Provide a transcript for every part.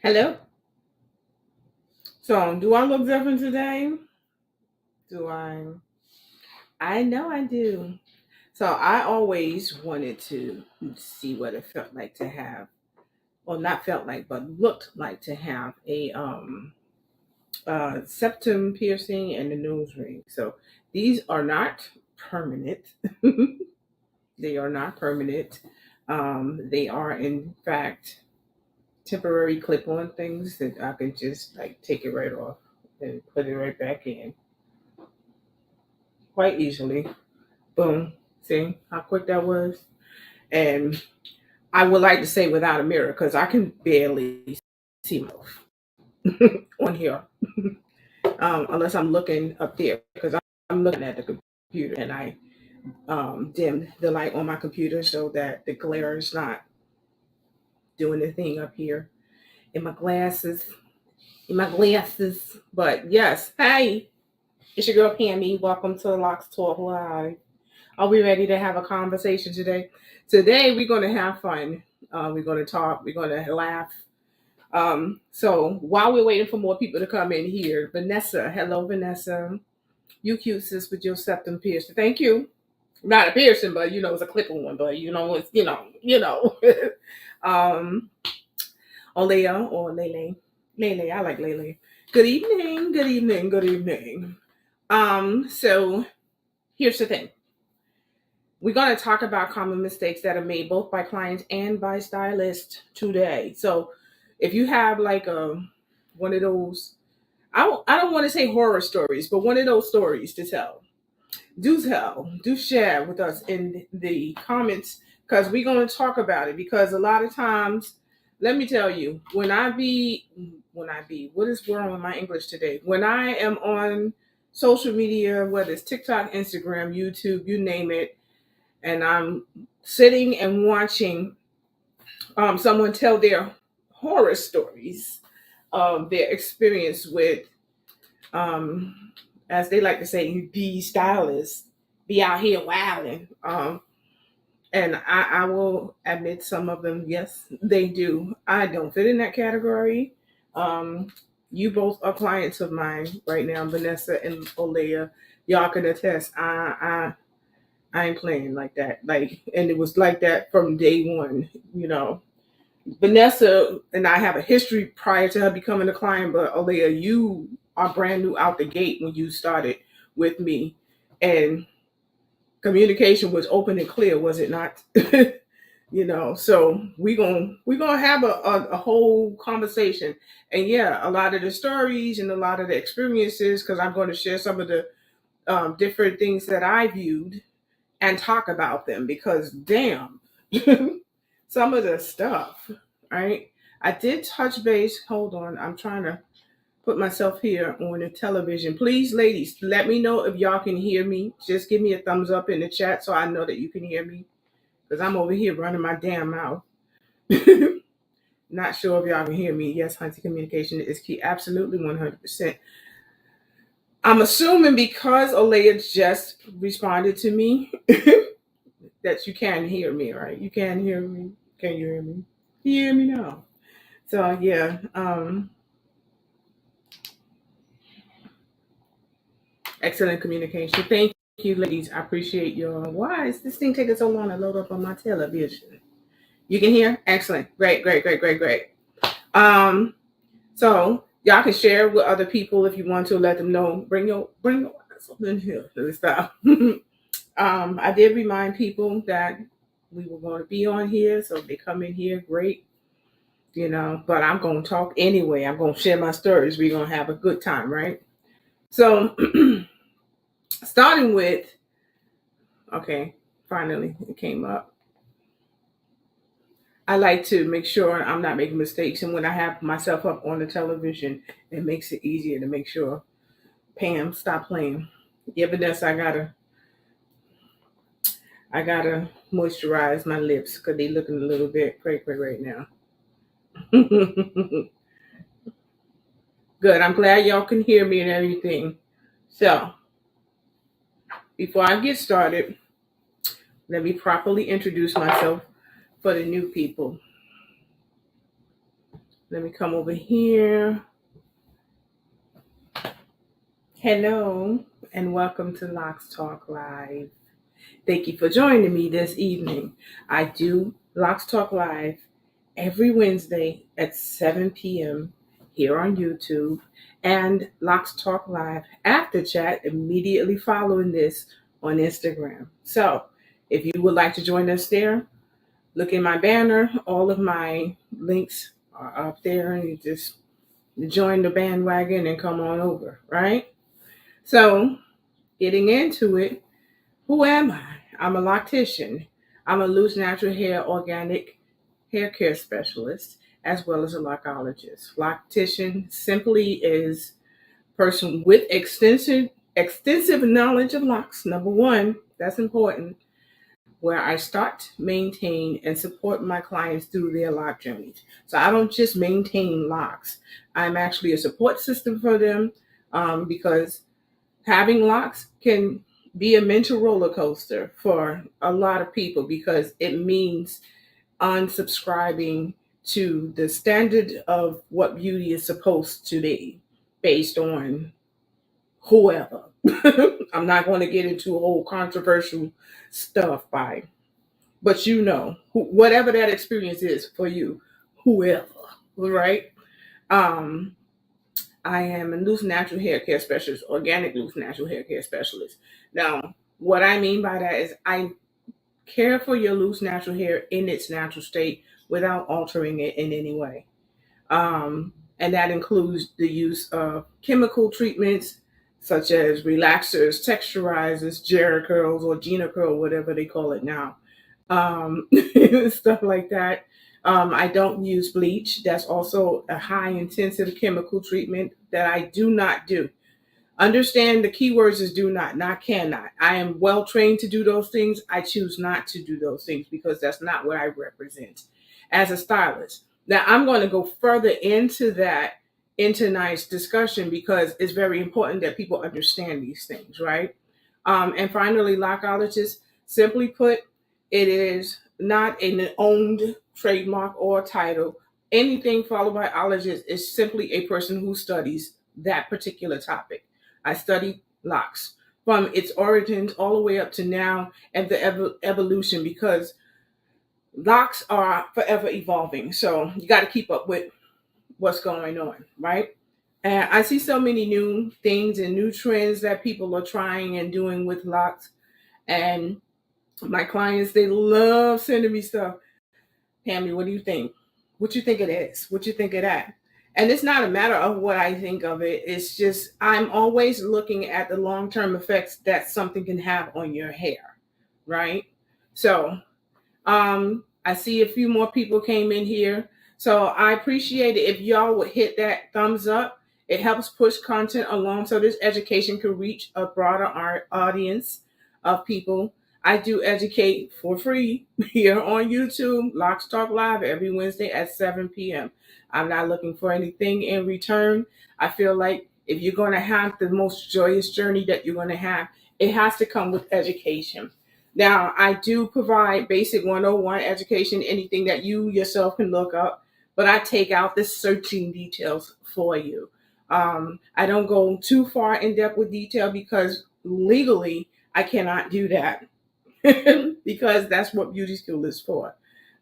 Hello. So, do I look different today? Do I? I know I do. So, I always wanted to see what it felt like to have, well, not felt like, but looked like to have a septum piercing and a nose ring. So, these are not permanent. They are not permanent. They are, in fact, temporary clip-on things that I can just like take it right off and put it right back in quite easily. Boom. See how quick that was? And I would like to say without a mirror because I can barely see myself on here unless I'm looking up there because I'm looking at the computer and I dim the light on my computer so that the glare is not doing the thing up here in my glasses. In my glasses. But yes, hey, it's your girl Pammie. Welcome to the Locs Talk Live. Are we ready to have a conversation today? Today we're going to have fun. We're going to talk. We're going to laugh. So while we're waiting for more people to come in here, Vanessa, hello Vanessa. You cute sis with your septum piercing. Thank you. Not a piercing, but it's a clipping one. But it's um, Olea or Lele. Lele, I like Lele. Good evening. Good evening. Good evening. So here's the thing. We're going to talk about common mistakes that are made both by clients and by stylists today. So, if you have like one of those, I don't want to say horror stories, but one of those stories to tell, do share with us in the comments because we're going to talk about it. Because a lot of times, let me tell you, what is wrong with my English today? When I am on social media, whether it's TikTok, Instagram, YouTube, you name it, and I'm sitting and watching someone tell their horror stories of their experience with, as they like to say, be stylists, be out here wilding. And I will admit some of them, yes, they do. I don't fit in that category. Um, you both are clients of mine right now, Vanessa and Olea. Y'all can attest. I ain't playing like that. Like, and it was like that from day one. Vanessa and I have a history prior to her becoming a client, but Alea, you are brand new out the gate when you started with me, and communication was open and clear, was it not? So we gonna have a whole conversation, and yeah, a lot of the stories and a lot of the experiences, because I'm going to share some of the different things that I viewed and talk about them because damn, some of the stuff, right? I did touch base. Hold on, I'm trying to put myself here on the television. Please, ladies, let me know if y'all can hear me. Just give me a thumbs up in the chat so I know that you can hear me because I'm over here running my damn mouth. Not sure if y'all can hear me. Yes, hunting communication is key. Absolutely 100%. I'm assuming because Olea just responded to me that you can hear me, right? You can hear me. Can you hear me? You hear me now. So yeah, excellent communication. Thank you, ladies. I appreciate y'all. Why is this thing taking so long to load up on my television? You can hear? Excellent. Great, great, great, great, great. So y'all can share with other people if you want to let them know. Bring your ass up in here. Let me stop. I did remind people that we were going to be on here, so if they come in here, great. But I'm going to talk anyway. I'm going to share my stories. We're going to have a good time, right? So, starting with, okay, finally it came up. I like to make sure I'm not making mistakes. And when I have myself up on the television, it makes it easier to make sure. Pam, stop playing. Yeah, Vanessa, I gotta moisturize my lips because they looking a little bit cray cray right now. Good. I'm glad y'all can hear me and everything. So, before I get started, let me properly introduce myself for the new people. Let me come over here. Hello, and welcome to Locs Talk Live. Thank you for joining me this evening. I do Locs Talk Live every Wednesday at 7 p.m. here on YouTube, and Locs Talk Live after chat immediately following this on Instagram. So, if you would like to join us there, look in my banner. All of my links are up there, and you just join the bandwagon and come on over, right? So, getting into it, who am I? I'm a loctician. I'm a loose natural hair organic hair care specialist as well as a lockologist. Loctician simply is person with extensive knowledge of locks. Number one, that's important, where I start, maintain, and support my clients through their lock journeys. So I don't just maintain locks. I'm actually a support system for them because having locks can be a mental roller coaster for a lot of people because it means unsubscribing to the standard of what beauty is supposed to be based on whoever. I'm not going to get into a whole controversial stuff but whatever that experience is for you, whoever, right? Um, I am a loose natural hair care specialist, organic loose natural hair care specialist. Now, what I mean by that is I care for your loose natural hair in its natural state without altering it in any way. And that includes the use of chemical treatments such as relaxers, texturizers, Jera curls, or Gina curl, whatever they call it now, stuff like that. I don't use bleach. That's also a high intensive chemical treatment that I do not do. Understand the keywords is do not cannot. I am well trained to do those things. I choose not to do those things because that's not what I represent as a stylist. Now, I'm going to go further into that in tonight's discussion because it's very important that people understand these things, right? And finally, lockologist, simply put, it is not an owned trademark or title. Anything followed by ologist is simply a person who studies that particular topic. I study locks from its origins all the way up to now and the evolution because locks are forever evolving. So you got to keep up with what's going on, right? And I see so many new things and new trends that people are trying and doing with locks. And my clients, they love sending me stuff. Pammie, what do you think? What you think it is? What you think of that? And it's not a matter of what I think of it. It's just I'm always looking at the long-term effects that something can have on your hair, right? So I see a few more people came in here. So I appreciate it if y'all would hit that thumbs up. It helps push content along so this education can reach a broader audience of people. I do educate for free here on YouTube, Locs Talk Live, every Wednesday at 7 p.m. I'm not looking for anything in return. I feel like if you're going to have the most joyous journey that you're going to have, it has to come with education. Now, I do provide basic 101 education, anything that you yourself can look up, but I take out the searching details for you. I don't go too far in depth with detail because legally I cannot do that because that's what beauty school is for.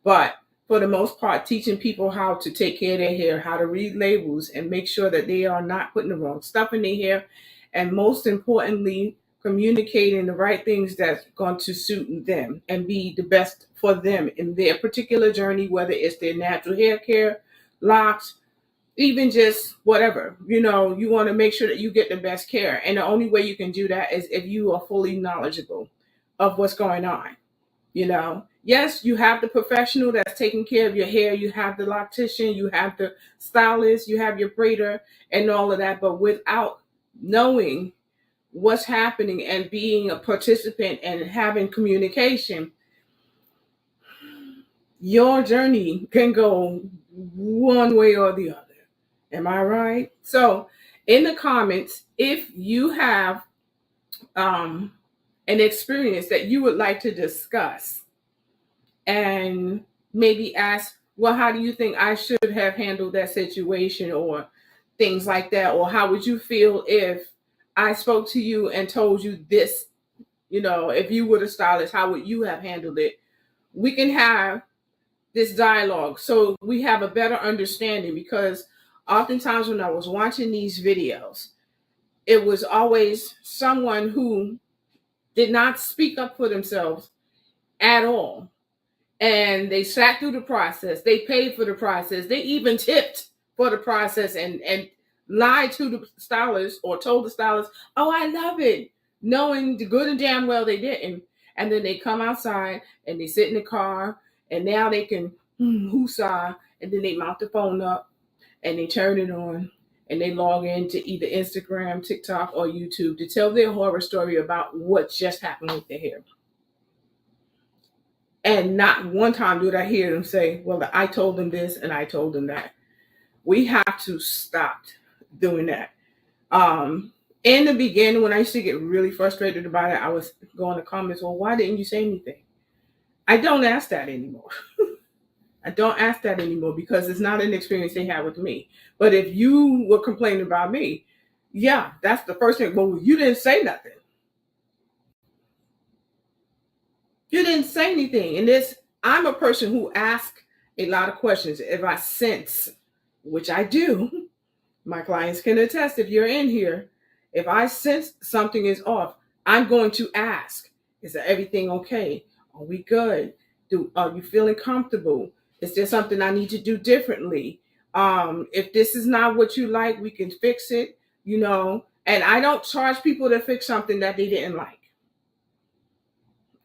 But for the most part, teaching people how to take care of their hair, how to read labels and make sure that they are not putting the wrong stuff in their hair, and most importantly, communicating the right things that's going to suit them and be the best for them in their particular journey, whether it's their natural hair care, locks, even just whatever. You want to make sure that you get the best care. And the only way you can do that is if you are fully knowledgeable of what's going on. Yes, you have the professional that's taking care of your hair, you have the loctician, you have the stylist, you have your braider and all of that, but without knowing what's happening and being a participant and having communication, your journey can go one way or the other. Am I right? So in the comments, if you have an experience that you would like to discuss and maybe ask well, how do you think I should have handled that situation, or things like that? Or how would you feel if I spoke to you and told you this? If you were the stylist, how would you have handled it? We can have this dialogue so we have a better understanding, because oftentimes when I was watching these videos, it was always someone who did not speak up for themselves at all. And they sat through the process. They paid for the process. They even tipped for the process, and lied to the stylist or told the stylist, "Oh, I love it," knowing the good and damn well they didn't. And then they come outside and they sit in the car, and now they can whoosah, and then they mount the phone up and they turn it on and they log into either Instagram, TikTok, or YouTube to tell their horror story about what just happened with their hair. And not one time did I hear them say, well, I told them this and I told them that. We have to stop doing that. In the beginning, when I used to get really frustrated about it, I was going to comments, well, why didn't you say anything? I don't ask that anymore. I don't ask that anymore because it's not an experience they had with me. But if you were complaining about me, yeah, that's the first thing. Well, you didn't say nothing. You didn't say anything. And I'm a person who asks a lot of questions. If I sense, which I do, my clients can attest if you're in here, if I sense something is off, I'm going to ask, is everything okay? Are we good? Are you feeling comfortable? Is there something I need to do differently? If this is not what you like, we can fix it, and I don't charge people to fix something that they didn't like,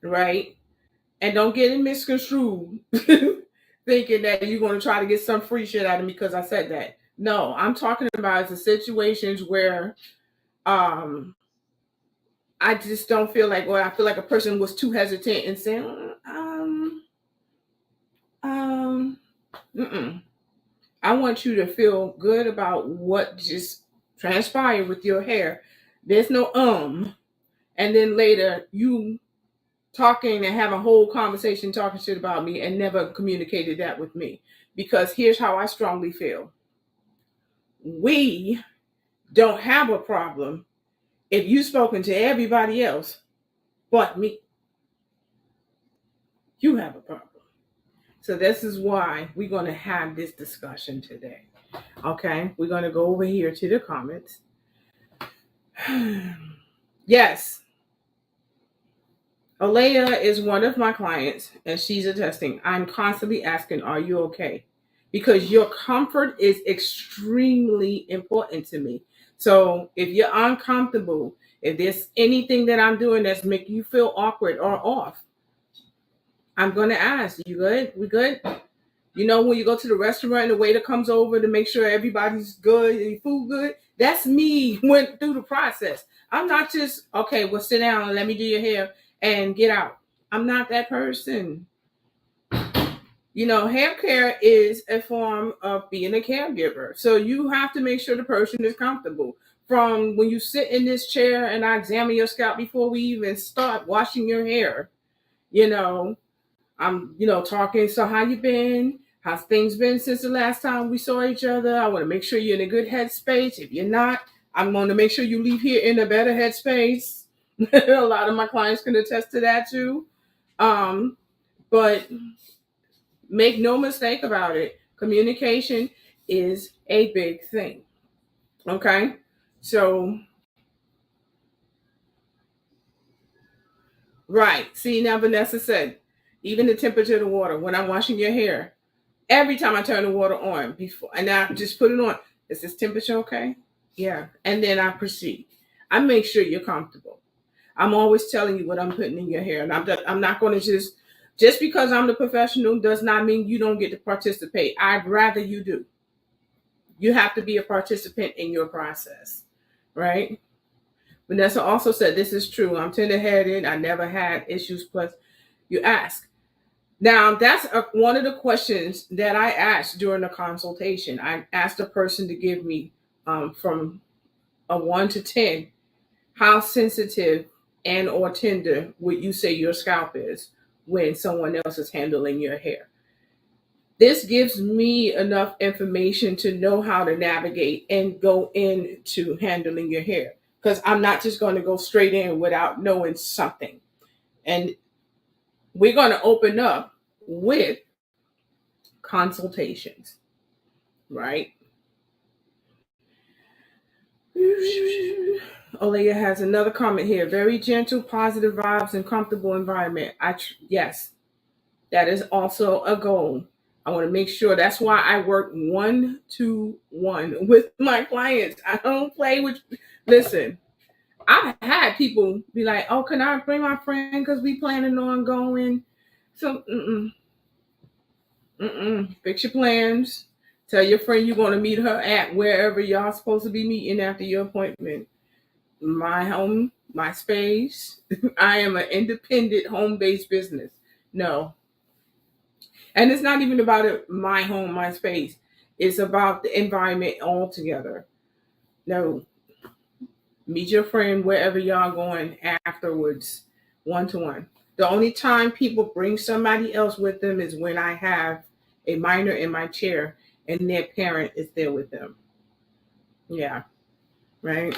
right? And don't get it misconstrued thinking that you're going to try to get some free shit out of me because I said that. No, I'm talking about the situations where I just don't feel like, or I feel like a person was too hesitant in saying, mm-mm. I want you to feel good about what just transpired with your hair. There's no and then later you talking and have a whole conversation talking shit about me and never communicated that with me. Because here's how I strongly feel. We don't have a problem if you've spoken to everybody else but me. You have a problem. So this is why we're going to have this discussion today. Okay, we're going to go over here to the comments. Yes, Alea is one of my clients, and she's attesting. I'm constantly asking, are you okay? Because your comfort is extremely important to me. So if you're uncomfortable, if there's anything that I'm doing that's making you feel awkward or off, I'm going to ask, you good? We good? When you go to the restaurant and the waiter comes over to make sure everybody's good and food good, that's me went through the process. I'm not just, okay, well, sit down and let me do your hair and get out. I'm not that person. Hair care is a form of being a caregiver. So you have to make sure the person is comfortable. From when you sit in this chair and I examine your scalp before we even start washing your hair, I'm, talking. So how you been? How's things been since the last time we saw each other? I want to make sure you're in a good headspace. If you're not, I'm going to make sure you leave here in a better headspace. A lot of my clients can attest to that too. But make no mistake about it. Communication is a big thing. Okay. So, right. See, now Vanessa said, even the temperature of the water when I'm washing your hair, every time I turn the water on before, and I just put it on, is this temperature okay? Yeah. And then I proceed. I make sure you're comfortable. I'm always telling you what I'm putting in your hair. And I'm not going to just because I'm the professional does not mean you don't get to participate. I'd rather you do. You have to be a participant in your process, right? Vanessa also said, this is true. I'm tender-headed. I never had issues. Plus, you ask. Now, that's one of the questions that I asked during the consultation. I asked a person to give me from a 1 to 10, how sensitive and or tender would you say your scalp is when someone else is handling your hair? This gives me enough information to know how to navigate and go into handling your hair, because I'm not just going to go straight in without knowing something. And we're going to open up with consultations, right? Olaya has another comment here. Very gentle, positive vibes, and comfortable environment. Yes, that is also a goal. I want to make sure. That's why I work 1-to-1 with my clients. I don't play with. Listen, I've had people be like, "Oh, can I bring my friend because we planning on going?" So, fix your plans. Tell your friend you're going to meet her at wherever y'all supposed to be meeting after your appointment. My home, my space. I am an independent home-based business. No. And it's not even about it, my home, my space. It's about the environment altogether. No. Meet your friend wherever y'all going afterwards, 1-to-1. The only time people bring somebody else with them is when I have a minor in my chair and their parent is there with them. Yeah. Right.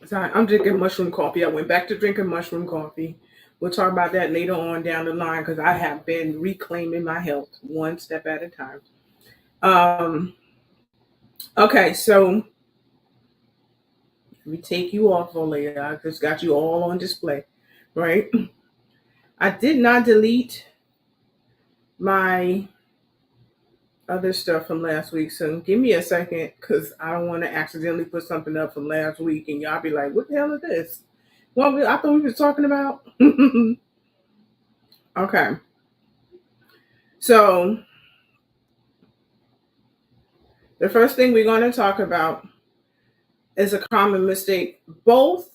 So I'm drinking mushroom coffee. I went back to drinking mushroom coffee. We'll talk about that later on down the line because I have been reclaiming my health one step at a time. Okay, so let me take you off, Olaya. I just got you all on display, right? I did not delete my other stuff from last week, so give me a second because I don't want to accidentally put something up from last week and y'all be like, "What the hell is this?" Well, I thought we were talking about. Okay, so the first thing we're going to talk about is a common mistake. Both,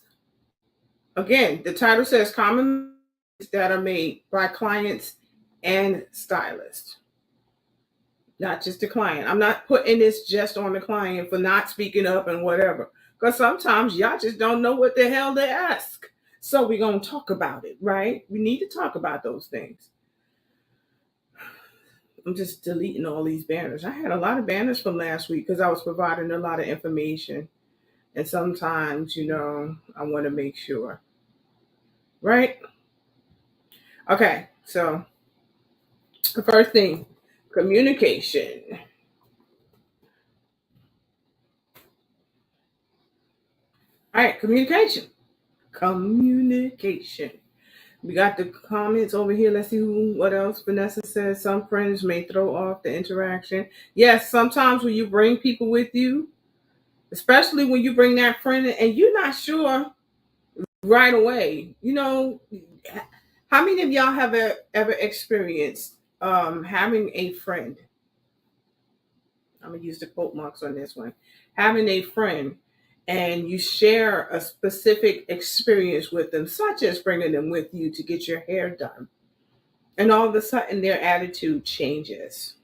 again, the title says common mistakes that are made by clients and stylists, not just the client. I'm not putting this just on the client for not speaking up and whatever, because sometimes y'all just don't know what the hell to ask. So we're going to talk about it, right? We need to talk about those things. I'm just deleting all these banners. I had a lot of banners from last week because I was providing a lot of information. And sometimes, I want to make sure. Right? Okay, so the first thing, communication. All right, communication. Communication. We got the comments over here. Let's see what else Vanessa says. Some friends may throw off the interaction. Yes, sometimes when you bring people with you, especially when you bring that friend and you're not sure right away, how many of y'all have ever experienced having a friend? I'm gonna use the quote marks on this one. Having a friend and you share a specific experience with them, such as bringing them with you to get your hair done, and all of a sudden their attitude changes,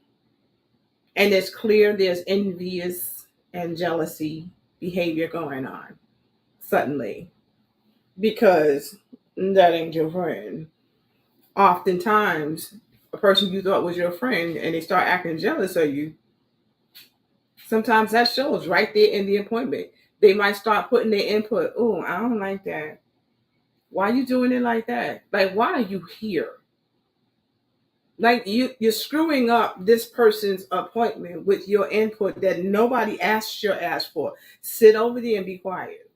and it's clear there's envious and jealousy behavior going on suddenly because that ain't your friend. Oftentimes, a person you thought was your friend and they start acting jealous of you. Sometimes that shows right there in the appointment. They might start putting their input. Oh, I don't like that. Why are you doing it like that? Like, why are you here? Like you're screwing up this person's appointment with your input that nobody asked your ass for. Sit over there and be quiet.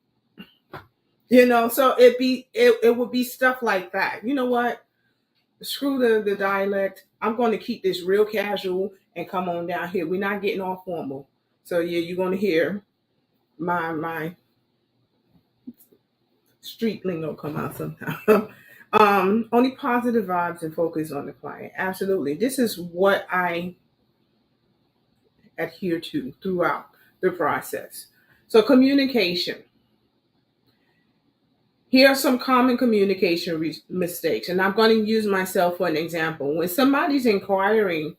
So it would be stuff like that. You know what? Screw the dialect. I'm going to keep this real casual and come on down here. We're not getting all formal. So yeah, you're going to hear my street lingo come out sometime. Only positive vibes and focus on the client. Absolutely. This is what I adhere to throughout the process. So communication. Here are some common communication mistakes, and I'm going to use myself for an example. When somebody's inquiring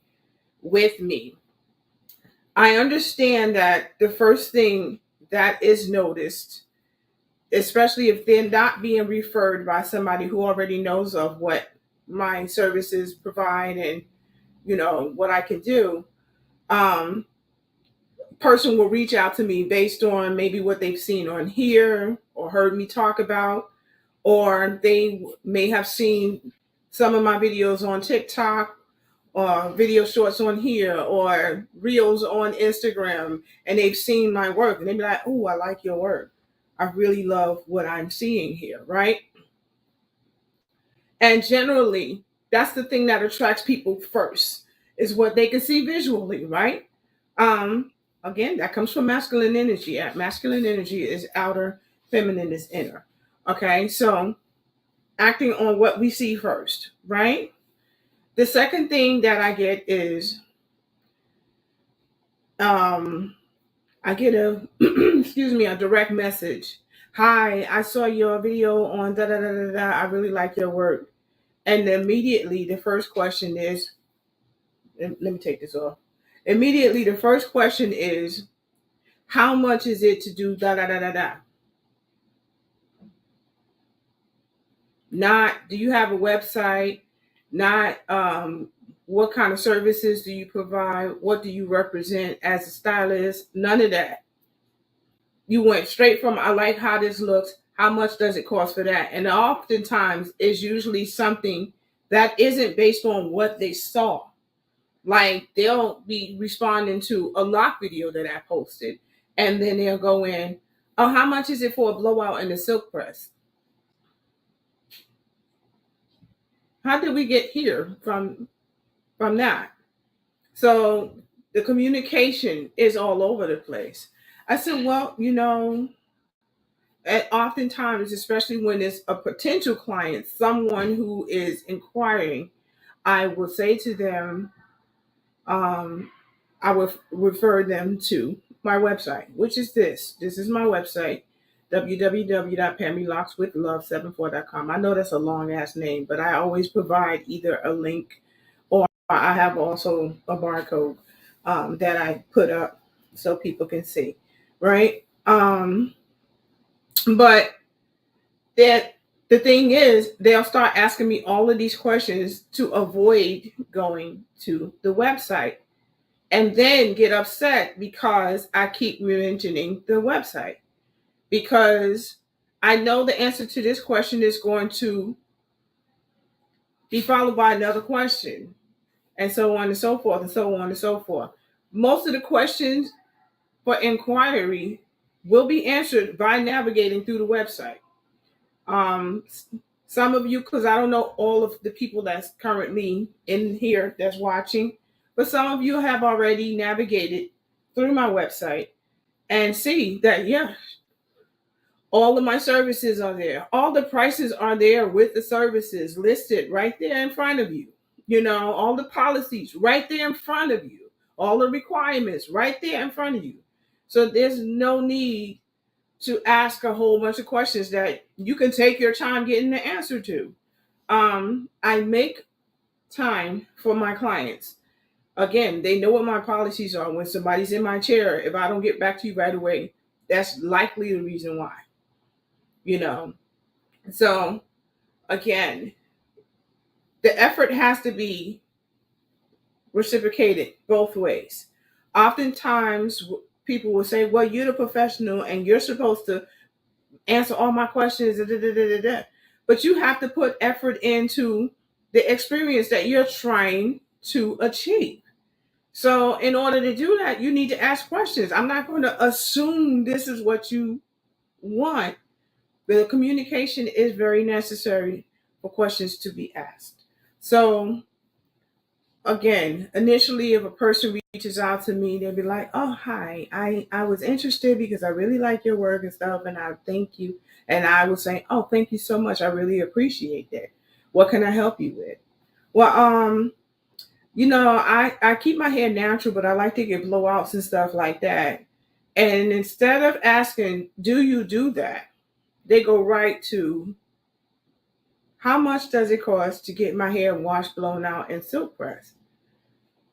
with me, I understand that the first thing that is noticed, especially if they're not being referred by somebody who already knows of what my services provide and what I can do, um, person will reach out to me based on maybe what they've seen on here or heard me talk about, or they may have seen some of my videos on TikTok or video shorts on here or reels on Instagram, and they've seen my work and they be like, "Oh, I like your work. I really love what I'm seeing here," right? And generally, that's the thing that attracts people first is what they can see visually, right? Um, Again, that comes from masculine energy. Masculine energy is outer, feminine is inner. Okay, so acting on what we see first, right? The second thing that I get is um, I get a excuse me, a direct message. Hi, I saw your video on da da da da da. I really like your work. And immediately the first question is, let me take this off. Immediately the first question is, how much is it to do da da da da da? Not, do you have a website? Not, what kind of services do you provide? What do you represent as a stylist? None of that. You went straight from, I like how this looks. How much does it cost for that? And oftentimes it's usually something that isn't based on what they saw. Like they'll be responding to a lock video that I posted, and then they'll go in, oh, how much is it for a blowout and a silk press? How did we get here from that? So the communication is all over the place. I said, well, and oftentimes, especially when it's a potential client, someone who is inquiring, I will say to them, um, I would refer them to my website, which is this. This is my website, www.PammieLocsWithLove74.com. I know that's a long ass name, but I always provide either a link or I have also a barcode that I put up so people can see, right? But that the thing is, they'll start asking me all of these questions to avoid going to the website and then get upset because I keep mentioning the website. Because I know the answer to this question is going to be followed by another question, and so on and so forth, and so on and so forth. Most of the questions for inquiry will be answered by navigating through the website. Um, some of you, because I don't know all of the people that's currently in here that's watching, but some of you have already navigated through my website and see that, yeah, all of my services are there. All the prices are there with the services listed right there in front of you. All the policies right there in front of you. All the requirements right there in front of you. So there's no need to ask a whole bunch of questions that you can take your time getting the answer to. I make time for my clients. Again, they know what my policies are. When somebody's in my chair, if I don't get back to you right away, that's likely the reason why. You know. So again, the effort has to be reciprocated both ways. Oftentimes, people will say, "Well, you're the professional, and you're supposed to answer all my questions." Da, da, da, da, da. But you have to put effort into the experience that you're trying to achieve. So, in order to do that, you need to ask questions. I'm not going to assume this is what you want. The communication is very necessary for questions to be asked. So, again, initially, if a person reaches out to me, they'll be like, "Oh, hi, I was interested because I really like your work and stuff, and I thank you." And I will say, "Oh, thank you so much. I really appreciate that. What can I help you with?" Well, I keep my hair natural, but I like to get blowouts and stuff like that. And instead of asking, "Do you do that?" they go right to, "How much does it cost to get my hair washed, blown out, and silk pressed?"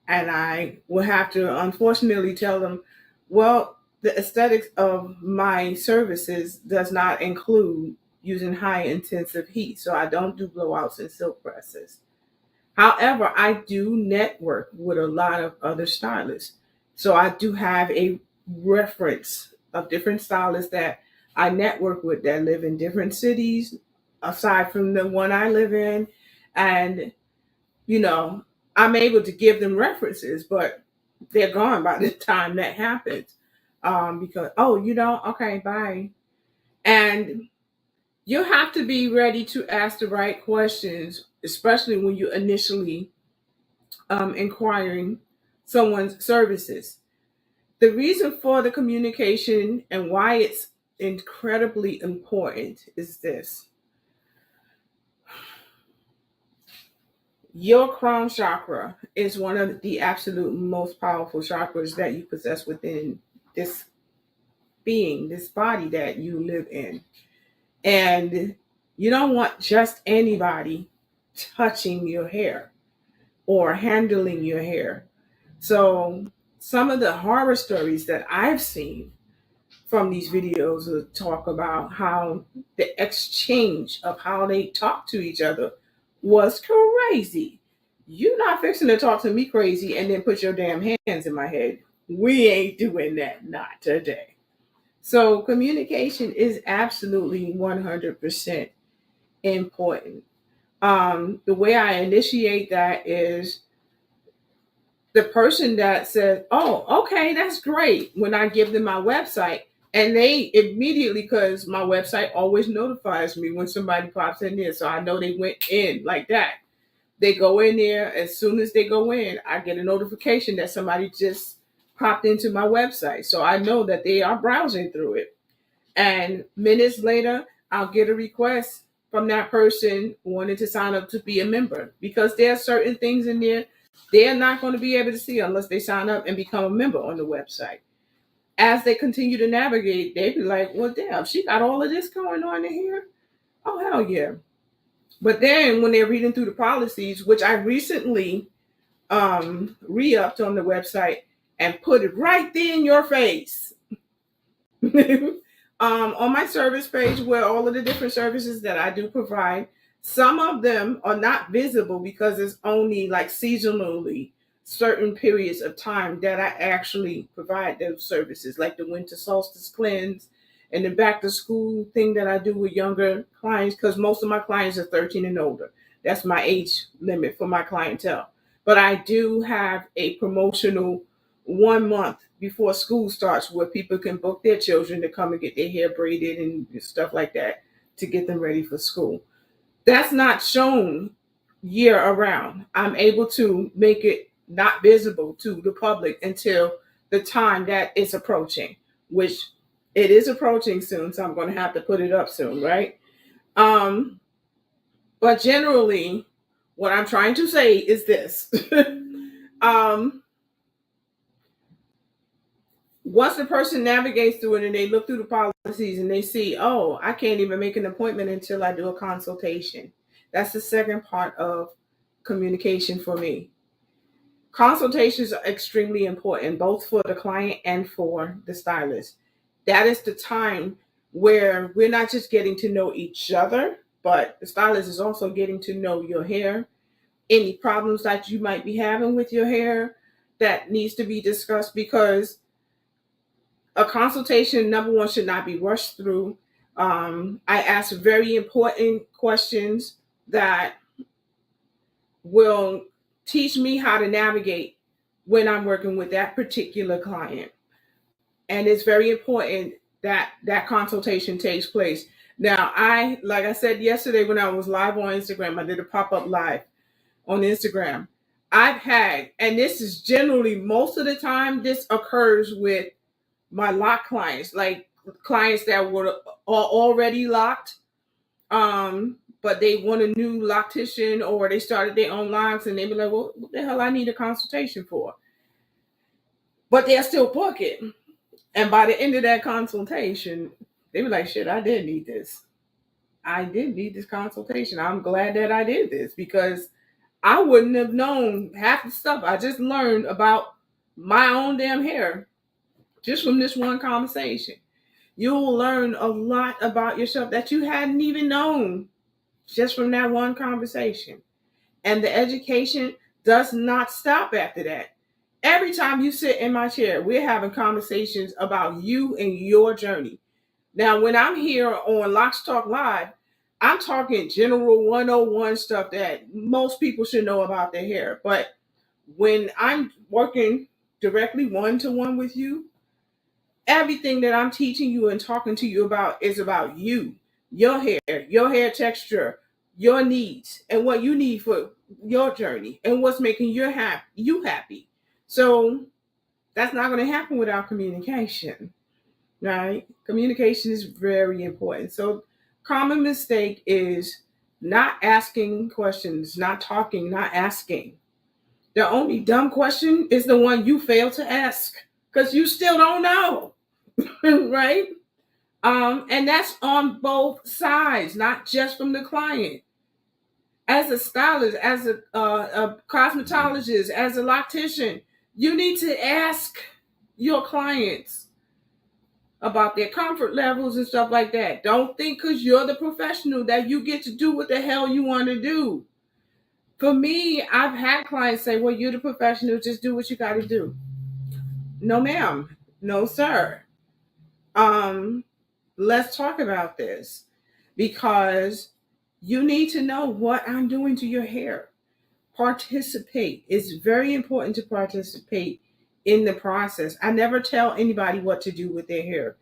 And I will have to unfortunately tell them, well, the aesthetics of my services does not include using high intensive heat. So I don't do blowouts and silk presses. However, I do network with a lot of other stylists. So I do have a reference of different stylists that I network with that live in different cities aside from the one I live in. And, you know, I'm able to give them references, but they're gone by the time that happens. Because, oh, okay, bye. And you have to be ready to ask the right questions, especially when you initially inquiring someone's services. The reason for the communication and why it's incredibly important is this: your crown chakra is one of the absolute most powerful chakras that you possess within this being, this body that you live in. And you don't want just anybody touching your hair or handling your hair. So, some of the horror stories that I've seen from these videos will talk about how the exchange of how they talk to each other was crazy. You're not fixing to talk to me crazy and then put your damn hands in my head. We ain't doing that, not today. So, communication is absolutely 100% important. The way I initiate that is the person that says, "Oh, okay, that's great," when I give them my website, and they immediately, because my website always notifies me when somebody pops in there, so I know they went in like that. They go in there. As soon as they go in, I get a notification that somebody just popped into my website, so I know that they are browsing through it. And minutes later, I'll get a request from that person wanting to sign up to be a member, because there are certain things in there they're not going to be able to see unless they sign up and become a member on the website. As they continue to navigate, they be like, well, damn, she got all of this going on in here. Oh, hell yeah. But then when they're reading through the policies, which I recently re-upped on the website and put it right there in your face. On my service page, where all of the different services that I do provide, some of them are not visible because it's only like seasonally certain periods of time that I actually provide those services, like the winter solstice cleanse and the back to school thing that I do with younger clients, because most of my clients are 13 and older. That's my age limit for my clientele. But I do have a promotional 1 month before school starts where people can book their children to come and get their hair braided and stuff like that to get them ready for school. That's not shown year around. I'm able to make it not visible to the public until the time that it's approaching, which it is approaching soon, so I'm going to have to put it up soon, right? Um, but generally, what I'm trying to say is this. um, Once the person navigates through it and they look through the policies and they see, oh, I can't even make an appointment until I do a consultation. That's the second part of communication for me. Consultations are extremely important, both for the client and for the stylist. That is the time where we're not just getting to know each other, but the stylist is also getting to know your hair, any problems that you might be having with your hair that needs to be discussed, because a consultation, number one, should not be rushed through. I ask very important questions that will teach me how to navigate when I'm working with that particular client. And it's very important that that consultation takes place. Now, like I said yesterday when I was live on Instagram, I did a pop up live on Instagram. I've had, and this is generally most of the time, this occurs with my lock clients, like clients that are already locked, but they want a new loctician, or they started their own locks and they be like, well, what the hell I need a consultation for? But they're still booking. And by the end of that consultation, they be like, shit, I did need this. I did need this consultation. I'm glad that I did this, because I wouldn't have known half the stuff I just learned about my own damn hair just from this one conversation. You'll learn a lot about yourself that you hadn't even known just from that one conversation. And the education does not stop after that. Every time you sit in my chair, we're having conversations about you and your journey. Now, when I'm here on Locs Talk Live, I'm talking general 101 stuff that most people should know about their hair. But when I'm working directly one to one with you, everything that I'm teaching you and talking to you about is about you, your hair texture, your needs, and what you need for your journey, and what's making you happy. So that's not going to happen without communication, right? Communication is very important. So common mistake is not asking questions, not talking, not asking. The only dumb question is the one you fail to ask because you still don't know. Right? And that's on both sides, not just from the client. As a stylist, as a cosmetologist, as a loctician, you need to ask your clients about their comfort levels and stuff like that. Don't think because you're the professional that you get to do what the hell you want to do. For me, I've had clients say, well, you're the professional, just do what you got to do. No, ma'am. No, sir. Um, let's talk about this because you need to know what I'm doing to your hair. Participate. It's very important to participate in the process. I never tell anybody what to do with their hair.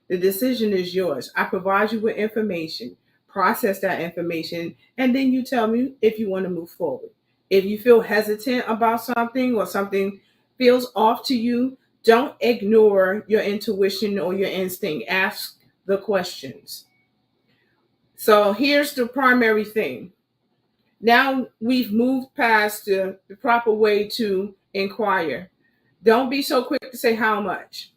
The decision is yours. I provide you with information, process that information, and then you tell me if you want to move forward. If you feel hesitant about something or something feels off to you, don't ignore your intuition or your instinct. Ask the questions. So here's the primary thing. Now we've moved past the proper way to inquire. Don't be so quick to say how much.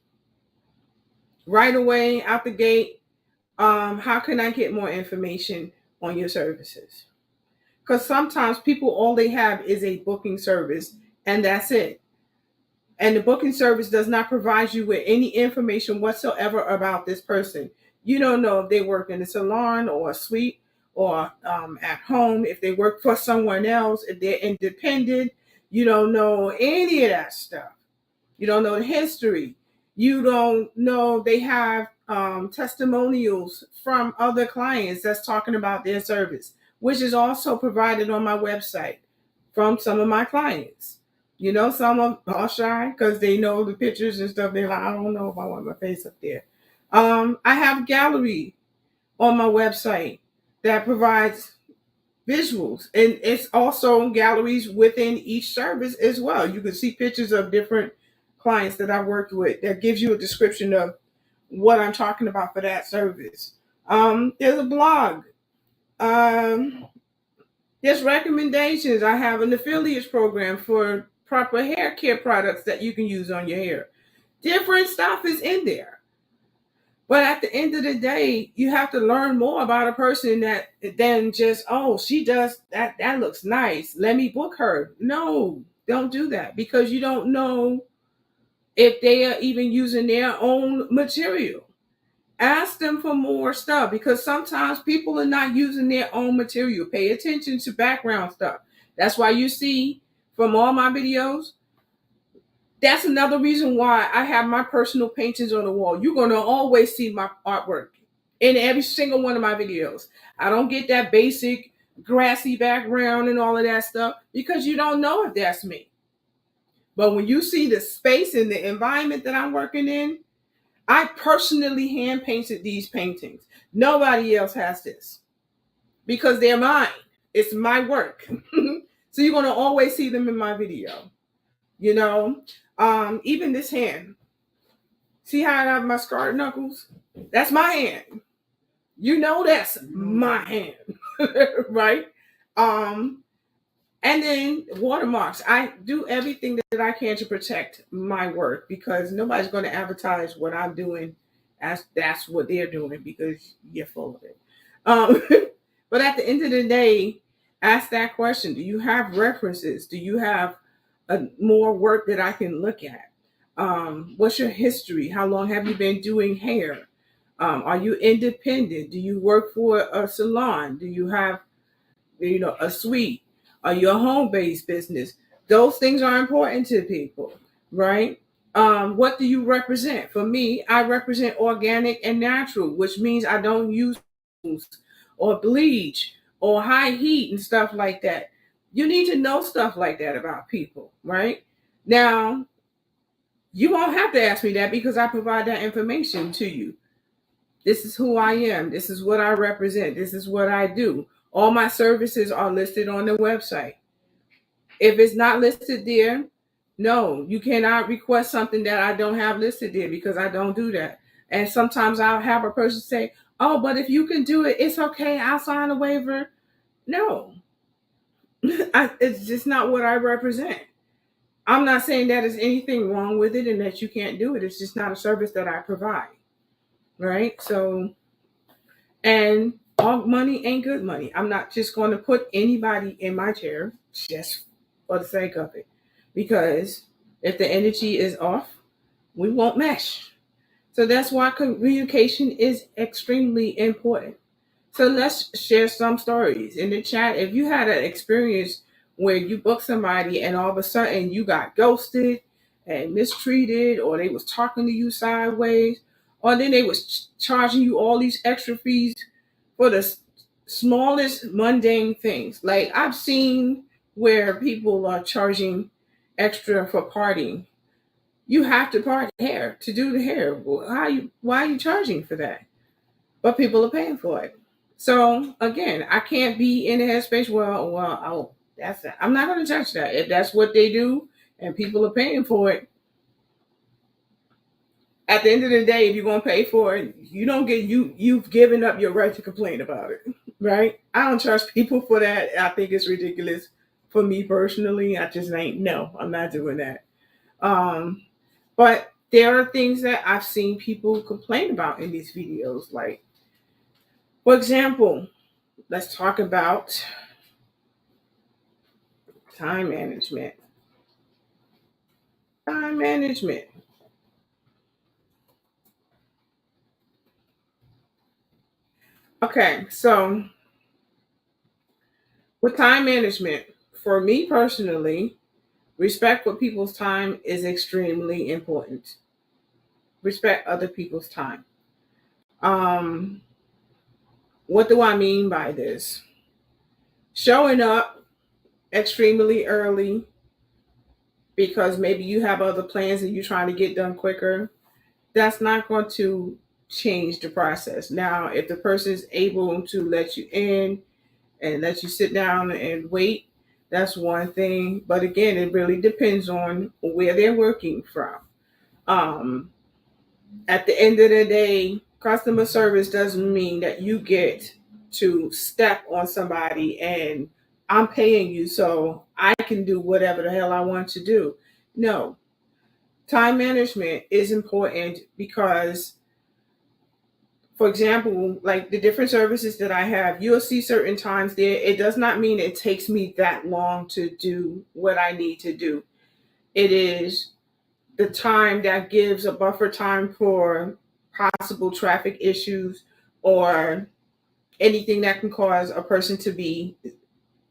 Right away out the gate, how can I get more information on your services? Because sometimes people, all they have is a booking service and that's it. And the booking service does not provide you with any information whatsoever about this person. You don't know if they work in a salon or a suite or at home, if they work for someone else, if they're independent. You don't know any of that stuff. You don't know the history. You don't know they have testimonials from other clients that's talking about their service, which is also provided on my website from some of my clients. You know, some of them are shy because they know the pictures and stuff. They're like, I don't know if I want my face up there. I have gallery on my website that provides visuals, and it's also galleries within each service as well. You can see pictures of different clients that I worked with that gives you a description of what I'm talking about for that service. There's a blog. Um, there's recommendations. I have an affiliates program for proper hair care products that you can use on your hair. Different stuff is in there. But at the end of the day, you have to learn more about a person that than just, oh, she does that. That looks nice. Let me book her. No, don't do that because you don't know if they are even using their own material. Ask them for more stuff because sometimes people are not using their own material. Pay attention to background stuff. That's why you see from all my videos, that's another reason why I have my personal paintings on the wall. You're going to always see my artwork in every single one of my videos. I don't get that basic grassy background and all of that stuff because you don't know if that's me. But when you see the space and the environment that I'm working in, I personally hand painted these paintings. Nobody else has this because they're mine. It's my work. So you're going to always see them in my video. You know, even this hand. See how I have my scarred knuckles? That's my hand. You know that's my hand, right? And then watermarks. I do everything that I can to protect my work because nobody's going to advertise what I'm doing as that's what they're doing because you're full of it. Um, but at the end of the day, ask that question. Do you have references? Do you have more work that I can look at? What's your history? How long have you been doing hair? Are you independent? Do you work for a salon? Do you have, a suite? Are you a home-based business? Those things are important to people, right? What do you represent? For me, I represent organic and natural, which means I don't use or bleach or high heat and stuff like that. You need to know stuff like that about people, right? Now, you won't have to ask me that because I provide that information to you. This is who I am. This is what I represent. This is what I do. All my services are listed on the website. If it's not listed there, no, you cannot request something that I don't have listed there because I don't do that. And sometimes I'll have a person say, "Oh, but if you can do it, it's okay. I'll sign a waiver." No, it's just not what I represent. I'm not saying that there's anything wrong with it and that you can't do it. It's just not a service that I provide. Right. So, and all money ain't good money. I'm not just going to put anybody in my chair just for the sake of it. Because if the energy is off, we won't mesh. So that's why communication is extremely important. So let's share some stories in the chat. If you had an experience where you booked somebody and all of a sudden you got ghosted and mistreated, or they was talking to you sideways, or then they was charging you all these extra fees for the smallest mundane things. Like I've seen where people are charging extra for partying. You have to part hair to do the hair. Why are you charging for that? But people are paying for it. So again, I can't be in a headspace. That's it. I'm not going to touch that. If that's what they do and people are paying for it, at the end of the day, if you're going to pay for it, you don't get you've given up your right to complain about it, right? I don't trust people for that. I think it's ridiculous. For me personally, I just ain't. No, I'm not doing that. Um, but there are things that I've seen people complain about in these videos. Like, for example, let's talk about time management. Time management. Okay, so with time management, for me personally, respect for people's time is extremely important. Respect other people's time. Um, what do I mean by this? Showing up extremely early because maybe you have other plans and you're trying to get done quicker, that's not going to change the process. Now, if the person is able to let you in and let you sit down and wait, that's one thing. But again, it really depends on where they're working from. Um, at the end of the day, customer service doesn't mean that you get to step on somebody and I'm paying you so I can do whatever the hell I want to do. No, time management is important because, for example, like the different services that I have, you'll see certain times there. It does not mean it takes me that long to do what I need to do. It is the time that gives a buffer time for possible traffic issues or anything that can cause a person to be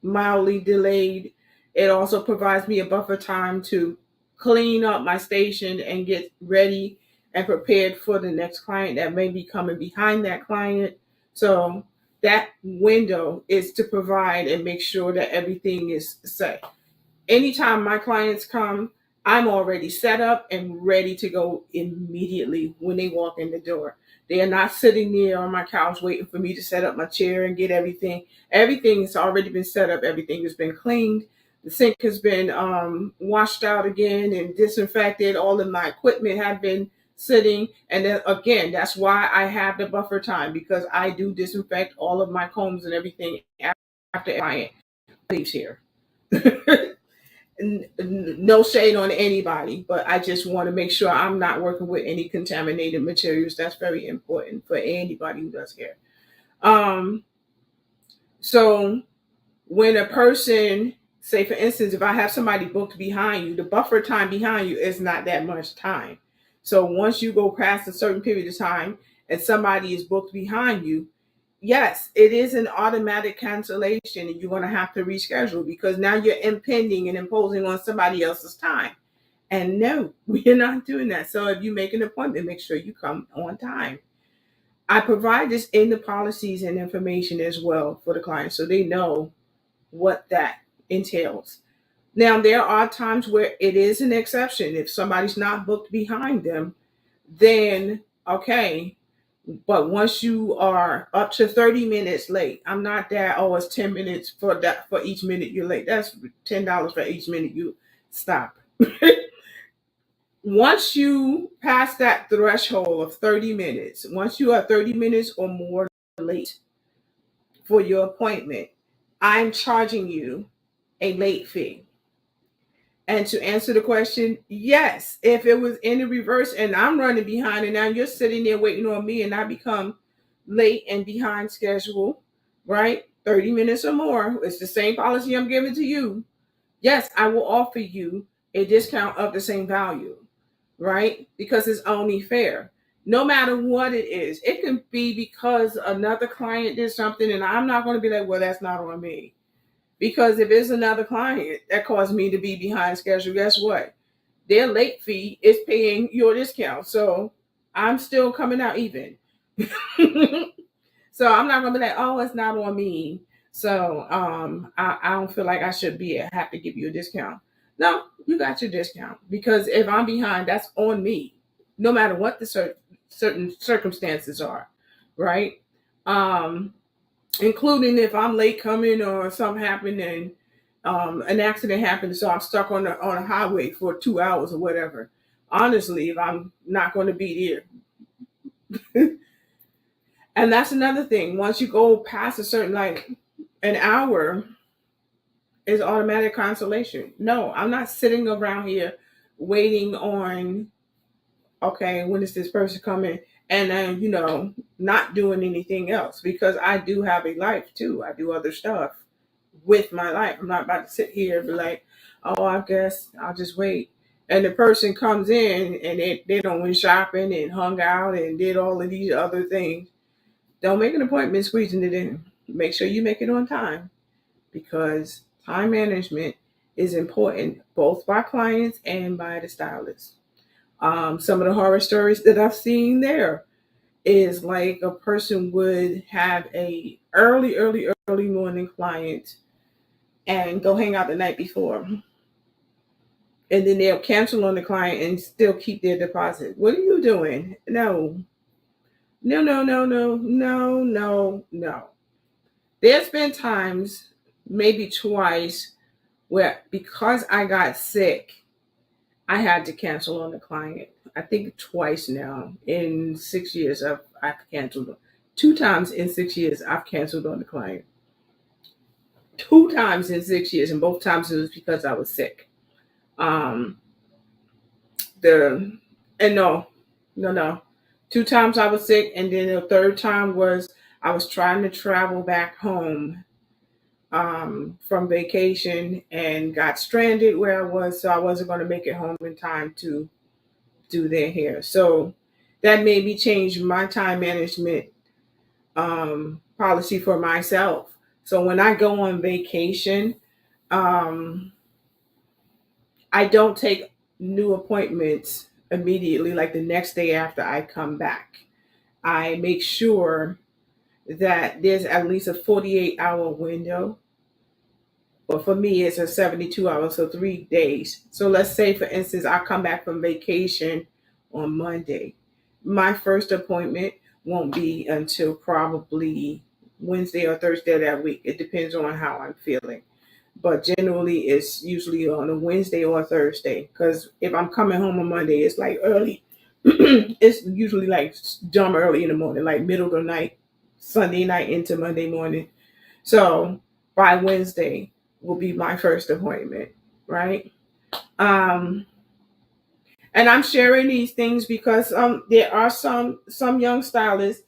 mildly delayed. It also provides me a buffer time to clean up my station and get ready and prepared for the next client that may be coming behind that client. So that window is to provide and make sure that everything is set. Anytime my clients come, I'm already set up and ready to go immediately when they walk in the door. They are not sitting there on my couch waiting for me to set up my chair and get everything. Everything has already been set up. Everything has been cleaned. The sink has been washed out again and disinfected. All of my equipment have been sitting. And then again, that's why I have the buffer time because I do disinfect all of my combs and everything after a client leaves here. No shade on anybody, but I just want to make sure I'm not working with any contaminated materials. That's very important for anybody who does hair. Um, so when a person, say for instance, if I have somebody booked behind you, the buffer time behind you is not that much time. So once you go past a certain period of time and somebody is booked behind you, yes, it is an automatic cancellation and you're going to have to reschedule because now you're impending and imposing on somebody else's time. And no, we're not doing that. So if you make an appointment, make sure you come on time. I provide this in the policies and information as well for the client so they know what that entails. Now, there are times where it is an exception. If somebody's not booked behind them, then okay. But once you are up to 30 minutes late, I'm not that, oh, it's 10 minutes for that for each minute you're late. That's $10 for each minute you stop. Once you pass that threshold of 30 minutes, once you are 30 minutes or more late for your appointment, I'm charging you a late fee. And to answer the question, yes, if it was in the reverse and I'm running behind and now you're sitting there waiting on me and I become late and behind schedule, right? 30 minutes or more, it's the same policy I'm giving to you. Yes, I will offer you a discount of the same value, right? Because it's only fair. No matter what it is, it can be because another client did something and I'm not going to be like, well, that's not on me. Because if it's another client that caused me to be behind schedule, guess what? Their late fee is paying your discount. So I'm still coming out even. So I'm not gonna be like, oh, it's not on me. So I don't feel like I should have to give you a discount. No, you got your discount because if I'm behind, that's on me, no matter what the certain circumstances are, right? Um, Including if I'm late coming or something happened and an accident happened, so I'm stuck on a highway for 2 hours or whatever. Honestly, if I'm not going to be there, and that's another thing. Once you go past a certain like an hour, is automatic cancellation. No, I'm not sitting around here waiting on okay, when is this person coming? And then, not doing anything else because I do have a life too. I do other stuff with my life. I'm not about to sit here and be like, oh, I guess I'll just wait. And the person comes in and they don't went shopping and hung out and did all of these other things. Don't make an appointment squeezing it in. Make sure you make it on time because time management is important both by clients and by the stylist. Some of the horror stories that I've seen there is like a person would have a early morning client and go hang out the night before. And then they'll cancel on the client and still keep their deposit. What are you doing? No. No, no, no, no, no, no, no. There's been times, maybe twice, where because I got sick, I had to cancel on the client. I think twice now in 6 years I've canceled. 2 times in 6 years I've canceled on the client. 2 times in 6 years, and both times it was because I was sick. Um, the and no. 2 times I was sick, and then the third time was I was trying to travel back home from vacation and got stranded where I was, so I wasn't going to make it home in time to do their hair. So that made me change my time management policy for myself. So when I go on vacation, um, I don't take new appointments immediately, like the next day after I come back. I make sure that there's at least a 48-hour window. But for me, it's a 72 hours, so 3 days. So let's say, for instance, I come back from vacation on Monday. My first appointment won't be until probably Wednesday or Thursday of that week. It depends on how I'm feeling. But generally, it's usually on a Wednesday or a Thursday. Because if I'm coming home on Monday, it's like early. It's usually like dumb early in the morning, like middle of the night, Sunday night into Monday morning. So by Wednesday will be my first appointment, right? Um, and I'm sharing these things because there are some young stylists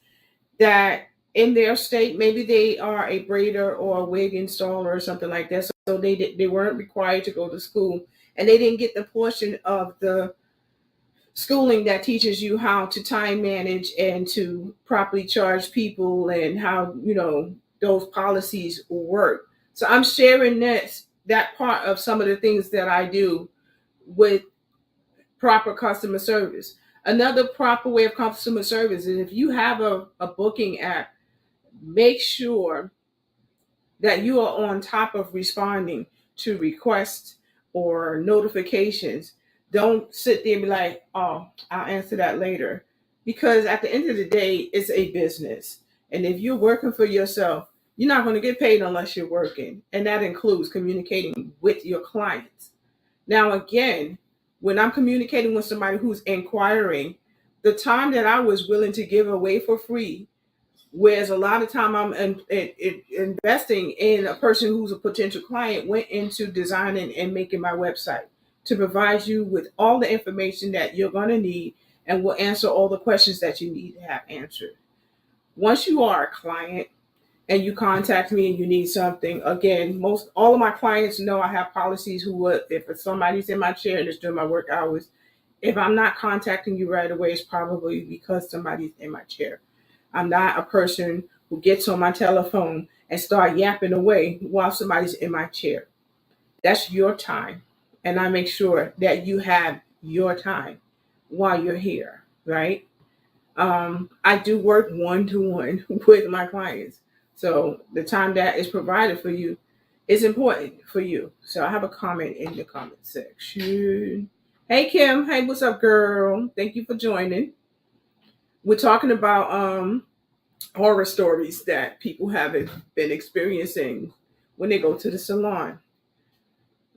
that in their state maybe they are a braider or a wig installer or something like that. So they weren't required to go to school and they didn't get the portion of the schooling that teaches you how to time manage and to properly charge people and how, those policies work. So I'm sharing that part of some of the things that I do with proper customer service. Another proper way of customer service is if you have a booking app, make sure that you are on top of responding to requests or notifications. Don't sit there and be like, oh, I'll answer that later. Because at the end of the day, it's a business. And if you're working for yourself, you're not going to get paid unless you're working. And that includes communicating with your clients. Now, again, when I'm communicating with somebody who's inquiring, the time that I was willing to give away for free, whereas a lot of time I'm investing in a person who's a potential client, went into designing and making my website to provide you with all the information that you're going to need and will answer all the questions that you need to have answered. Once you are a client and you contact me and you need something, again, most all of my clients know I have policies who would, if somebody's in my chair and it's during my work hours, if I'm not contacting you right away, it's probably because somebody's in my chair. I'm not a person who gets on my telephone and start yapping away while somebody's in my chair. That's your time. And I make sure that you have your time while you're here, right? I do work one to one with my clients. So the time that is provided for you is important for you. So I have a comment in the comment section. Hey Kim, hey, what's up, girl? Thank you for joining. We're talking about horror stories that people have been experiencing when they go to the salon.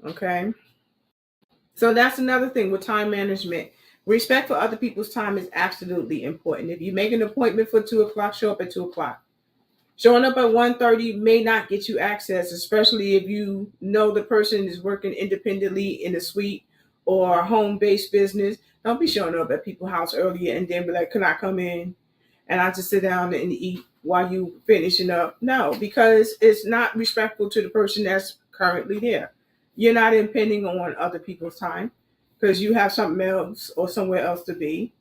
Okay. So that's another thing with time management. Respect for other people's time is absolutely important. If you make an appointment for 2 o'clock, show up at 2 o'clock. Showing up at 1:30 may not get you access, especially if you know the person is working independently in a suite or a home-based business. Don't be showing up at people's house earlier and then be like, "Can I come in?" And I just sit down and eat while you finishing up. No, because it's not respectful to the person that's currently there. You're not impending on other people's time because you have something else or somewhere else to be.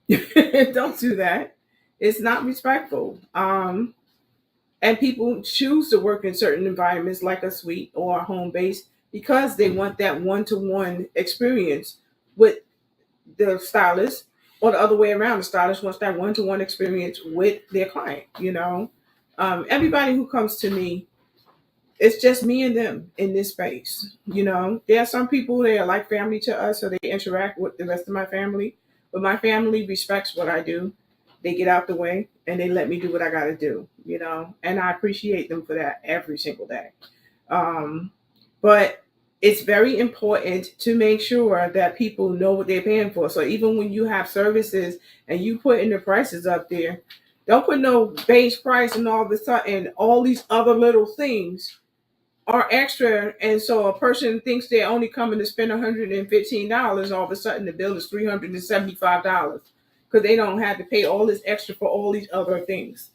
Don't do that. It's not respectful. And people choose to work in certain environments like a suite or a home base because they want that one-to-one experience with the stylist, or the other way around. The stylist wants that one-to-one experience with their client. Everybody who comes to me, it's just me and them in this space. There are some people that are like family to us, so they interact with the rest of my family. But my family respects what I do. They get out the way and they let me do what I got to do. And I appreciate them for that every single day. But it's very important to make sure that people know what they're paying for. So even when you have services and you putting the prices up there, don't put no base price and all of a sudden all these other little things are extra. And so a person thinks they're only coming to spend $115. All of a sudden the bill is $375 because they don't have to pay all this extra for all these other things.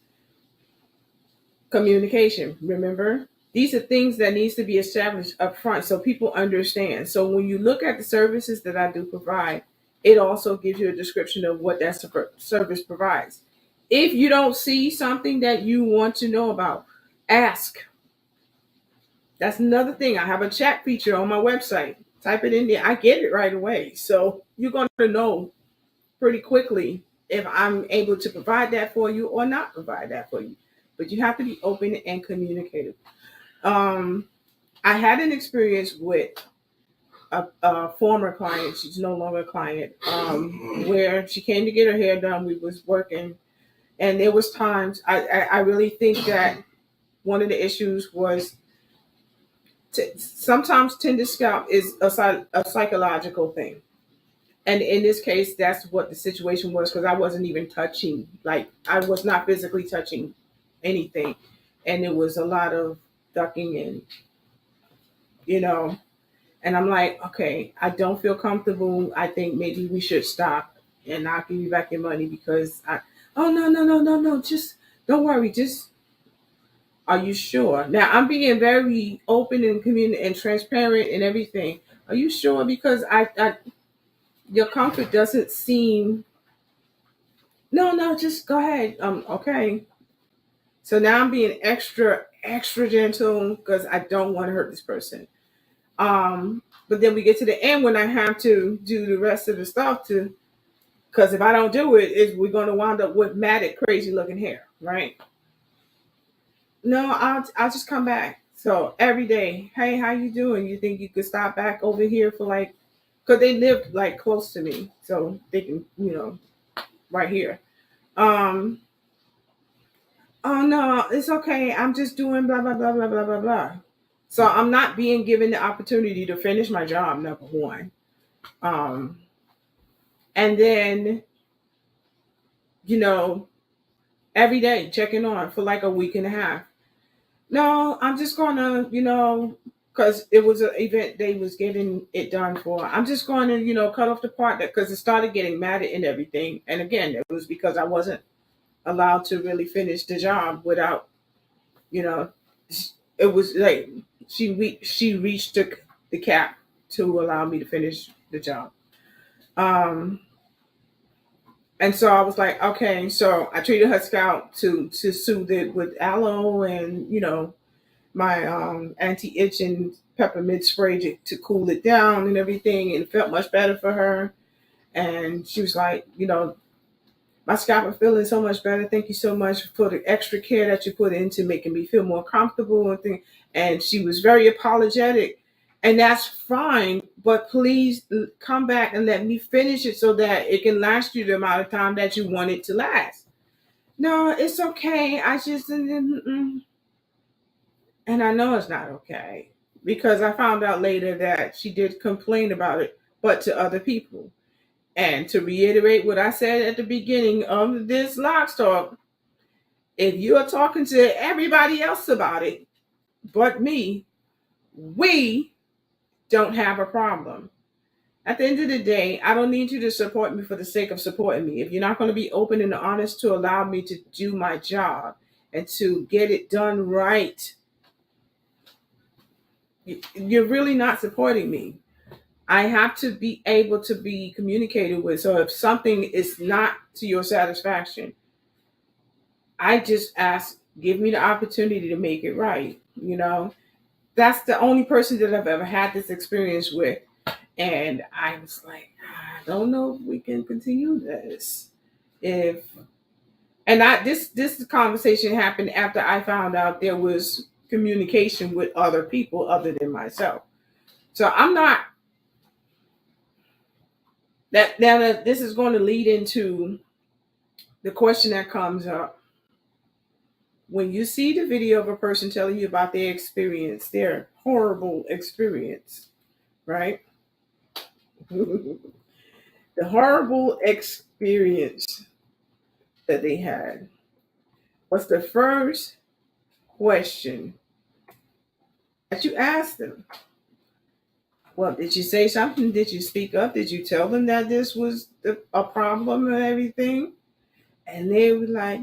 Communication, remember? These are things that needs to be established up front so people understand. So when you look at the services that I do provide, it also gives you a description of what that service provides. If you don't see something that you want to know about, ask. That's another thing. I have a chat feature on my website. Type it in there. I get it right away. So you're going to know pretty quickly if I'm able to provide that for you or not provide that for you. But you have to be open and communicative. I had an experience with a former client. She's no longer a client. Where she came to get her hair done. We was working, and there was times I really think that one of the issues was sometimes tender scalp is a psychological thing. And in this case, that's what the situation was because I wasn't even touching, like I was not physically touching anything. And it was a lot of ducking and, you know, and I'm like, okay, I don't feel comfortable. I think maybe we should stop and I'll give you back your money because oh, no, no, no, no, no. Just don't worry. Just, are you sure? Now I'm being very open and and transparent and everything. Are you sure? Because I your comfort doesn't seem. No, no, just go ahead. Okay. So now I'm being extra, extra gentle because I don't want to hurt this person. But then we get to the end when I have to do the rest of the stuff to, because if I don't do it, we're going to wind up with matted, crazy looking hair, right? No, I'll just come back. So every day, hey, how you doing? You think you could stop back over here for like, because they live like close to me, so they can, right here. Um, oh no, it's okay. I'm just doing blah blah blah blah blah blah blah. So I'm not being given the opportunity to finish my job. Number one, um, and then you know every day checking on for like a week and a half. No, I'm just gonna, because it was an event they was getting it done for. I'm just going to, cut off the part that because it started getting matted and everything. And again, it was because I wasn't allowed to really finish the job without, you know, it was like she reached the cap to allow me to finish the job. Um, and so I was like, okay, so I treated her scalp to soothe it with aloe and my anti-itching peppermint spray to cool it down and everything, and it felt much better for her. And she was like, my scalp is feeling so much better. Thank you so much for the extra care that you put into making me feel more comfortable and thing. And she was very apologetic, and that's fine. But please come back and let me finish it so that it can last you the amount of time that you want it to last. No, it's okay. I just and I know it's not okay because I found out later that she did complain about it, but to other people. And to reiterate what I said at the beginning of this Locs talk, if you're talking to everybody else about it, but me, we don't have a problem. At the end of the day, I don't need you to support me for the sake of supporting me. If you're not going to be open and honest to allow me to do my job and to get it done right, you're really not supporting me. I have to be able to be communicated with. So if something is not to your satisfaction, I just ask, give me the opportunity to make it right. That's the only person that I've ever had this experience with. And I was like, I don't know if we can continue this. If and I this conversation happened after I found out there was communication with other people other than myself. So I'm not that now that this is going to lead into the question that comes up when you see the video of a person telling you about their experience, their horrible experience, right? The horrible experience that they had. What's the first question that you ask them? Well, did you say something? Did you speak up? Did you tell them that this was a problem and everything? And they were like,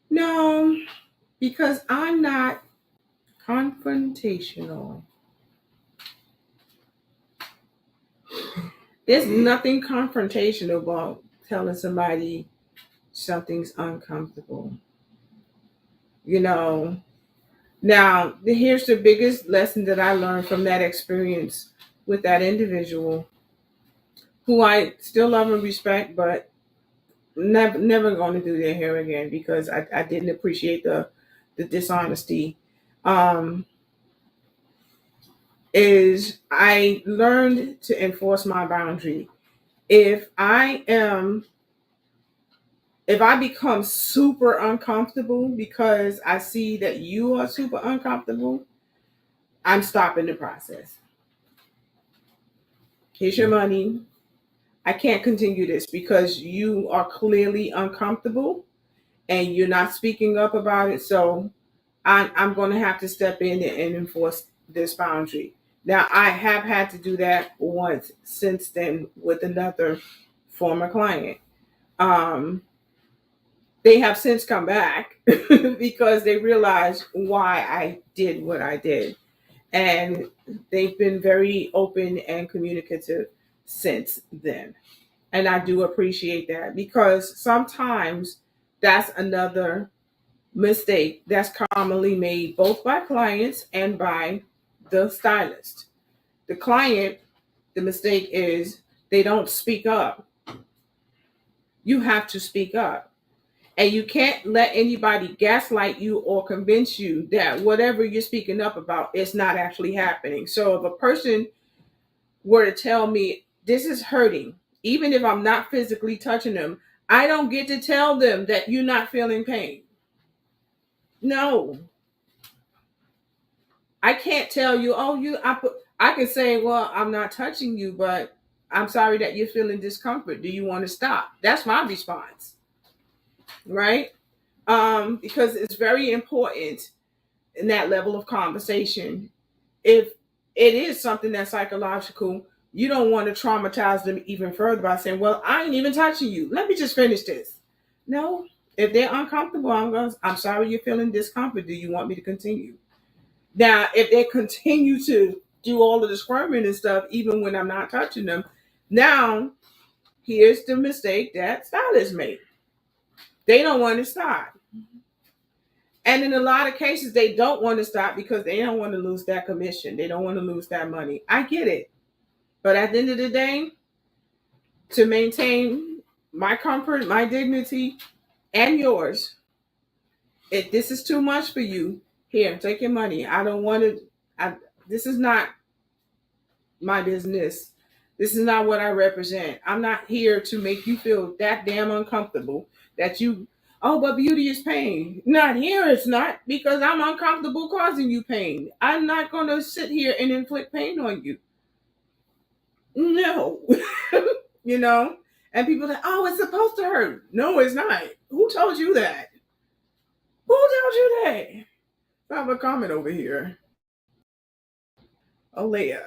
no, because I'm not confrontational. There's nothing confrontational about telling somebody something's uncomfortable. You know, now here's the biggest lesson that I learned from that experience with that individual who I still love and respect, but never going to do their hair again because I didn't appreciate the dishonesty. Um, is I learned to enforce my boundary. If I am if I become super uncomfortable because I see that you are super uncomfortable, I'm stopping the process. Here's your money. I can't continue this because you are clearly uncomfortable and you're not speaking up about it. So I'm going to have to step in and enforce this boundary. Now, I have had to do that once since then with another former client. Um, they have since come back because they realized why I did what I did. And they've been very open and communicative. since then. And I do appreciate that, because sometimes that's another mistake that's commonly made both by clients and by the stylist. The client, the mistake is they don't speak up. You have to speak up. And you can't let anybody gaslight you or convince you that whatever you're speaking up about is not actually happening. So if a person were to tell me this is hurting, even if I'm not physically touching them, I don't get to tell them that you're not feeling pain. No, I can't tell you, oh, I can say, well, I'm not touching you, but I'm sorry that you're feeling discomfort. Do you want to stop? That's my response, right? Because it's very important in that level of conversation. If it is something that's psychological, you don't want to traumatize them even further by saying, well, I ain't even touching you. Let me just finish this. No, if they're uncomfortable, I'm sorry you're feeling discomfort. Do you want me to continue? Now, if they continue to do all of the squirming and stuff, even when I'm not touching them, now here's the mistake that stylists make. They don't want to stop. And in a lot of cases, they don't want to stop because they don't want to lose that commission. They don't want to lose that money. I get it. But at the end of the day, to maintain my comfort, my dignity, and yours, if this is too much for you, here, take your money. I don't want to. This is not my business. This is not what I represent. I'm not here to make you feel that damn uncomfortable that you, oh, but beauty is pain. Not here, it's not, because I'm uncomfortable causing you pain. I'm not going to sit here and inflict pain on you. No. You know? And people say, oh, it's supposed to hurt. No, it's not. Who told you that? Who told you that? I have a comment over here. Alea.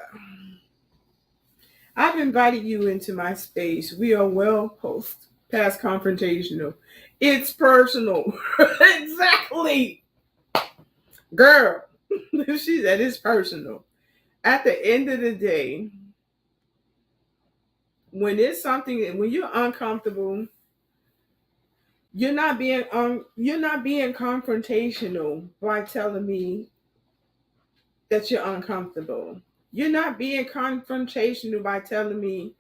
I've invited you into my space. We are well past confrontational. It's personal. Exactly. Girl. She said it's personal. At the end of the day, when it's something, when you're uncomfortable, you're not being confrontational by telling me that you're uncomfortable. You're not being confrontational by telling me,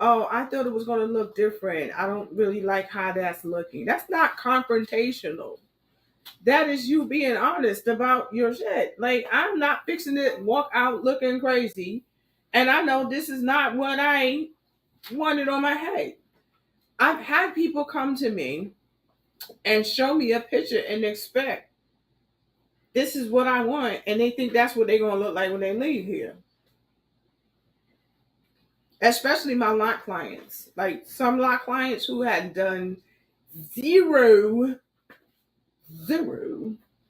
oh, I thought it was going to look different. I don't really like how that's looking. That's not confrontational. That is you being honest about your shit. Like, I'm not fixing to walk out looking crazy. And I know this is not what I wanted on my head. I've had people come to me and show me a picture and expect this is what I want. And they think that's what they're going to look like when they leave here. Especially my lot clients. Like some lot clients who had done zero.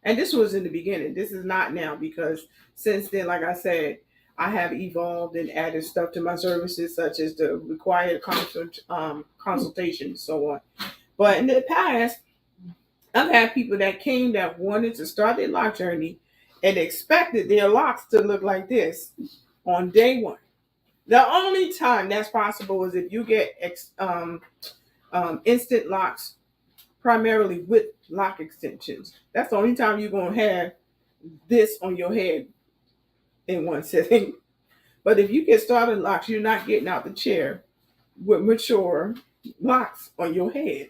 And this was in the beginning. This is not now, because since then, like I said, I have evolved and added stuff to my services, such as the required consultation and so on. But in the past, I've had people that came that wanted to start their lock journey and expected their locks to look like this on day one. The only time that's possible is if you get instant locks, primarily with lock extensions. That's the only time you're going to have this on your head in one sitting. But if you get started locks, you're not getting out the chair with mature locks on your head.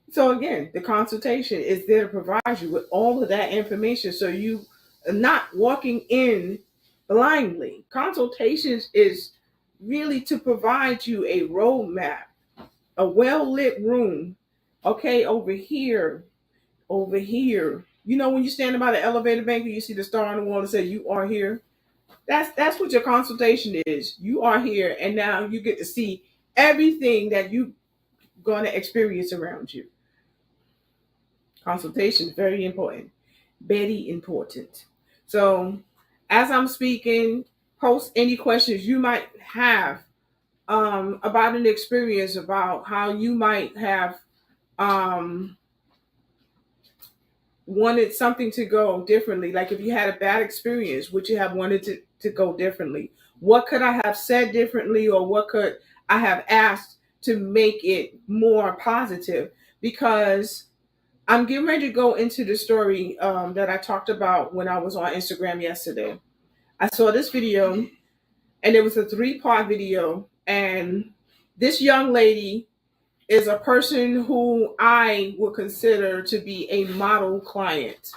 So again, the consultation is there to provide you with all of that information so you are not walking in blindly. Consultations is really to provide you a roadmap, a well-lit room. Okay, over here. You know, when you're standing by the elevator bank and you see the star on the wall and say you are here, that's what your consultation is. You are here, and now you get to see everything that you're going to experience around you. Consultation is very important, very important. So, as I'm speaking, post any questions you might have about an experience, about how you might have wanted something to go differently. Like if you had a bad experience, would you have wanted to to go differently? What could I have said differently, or what could I have asked to make it more positive? Because I'm getting ready to go into the story that I talked about when I was on Instagram yesterday. I saw this video, and it was a 3-part video. And this young lady is a person who I would consider to be a model client.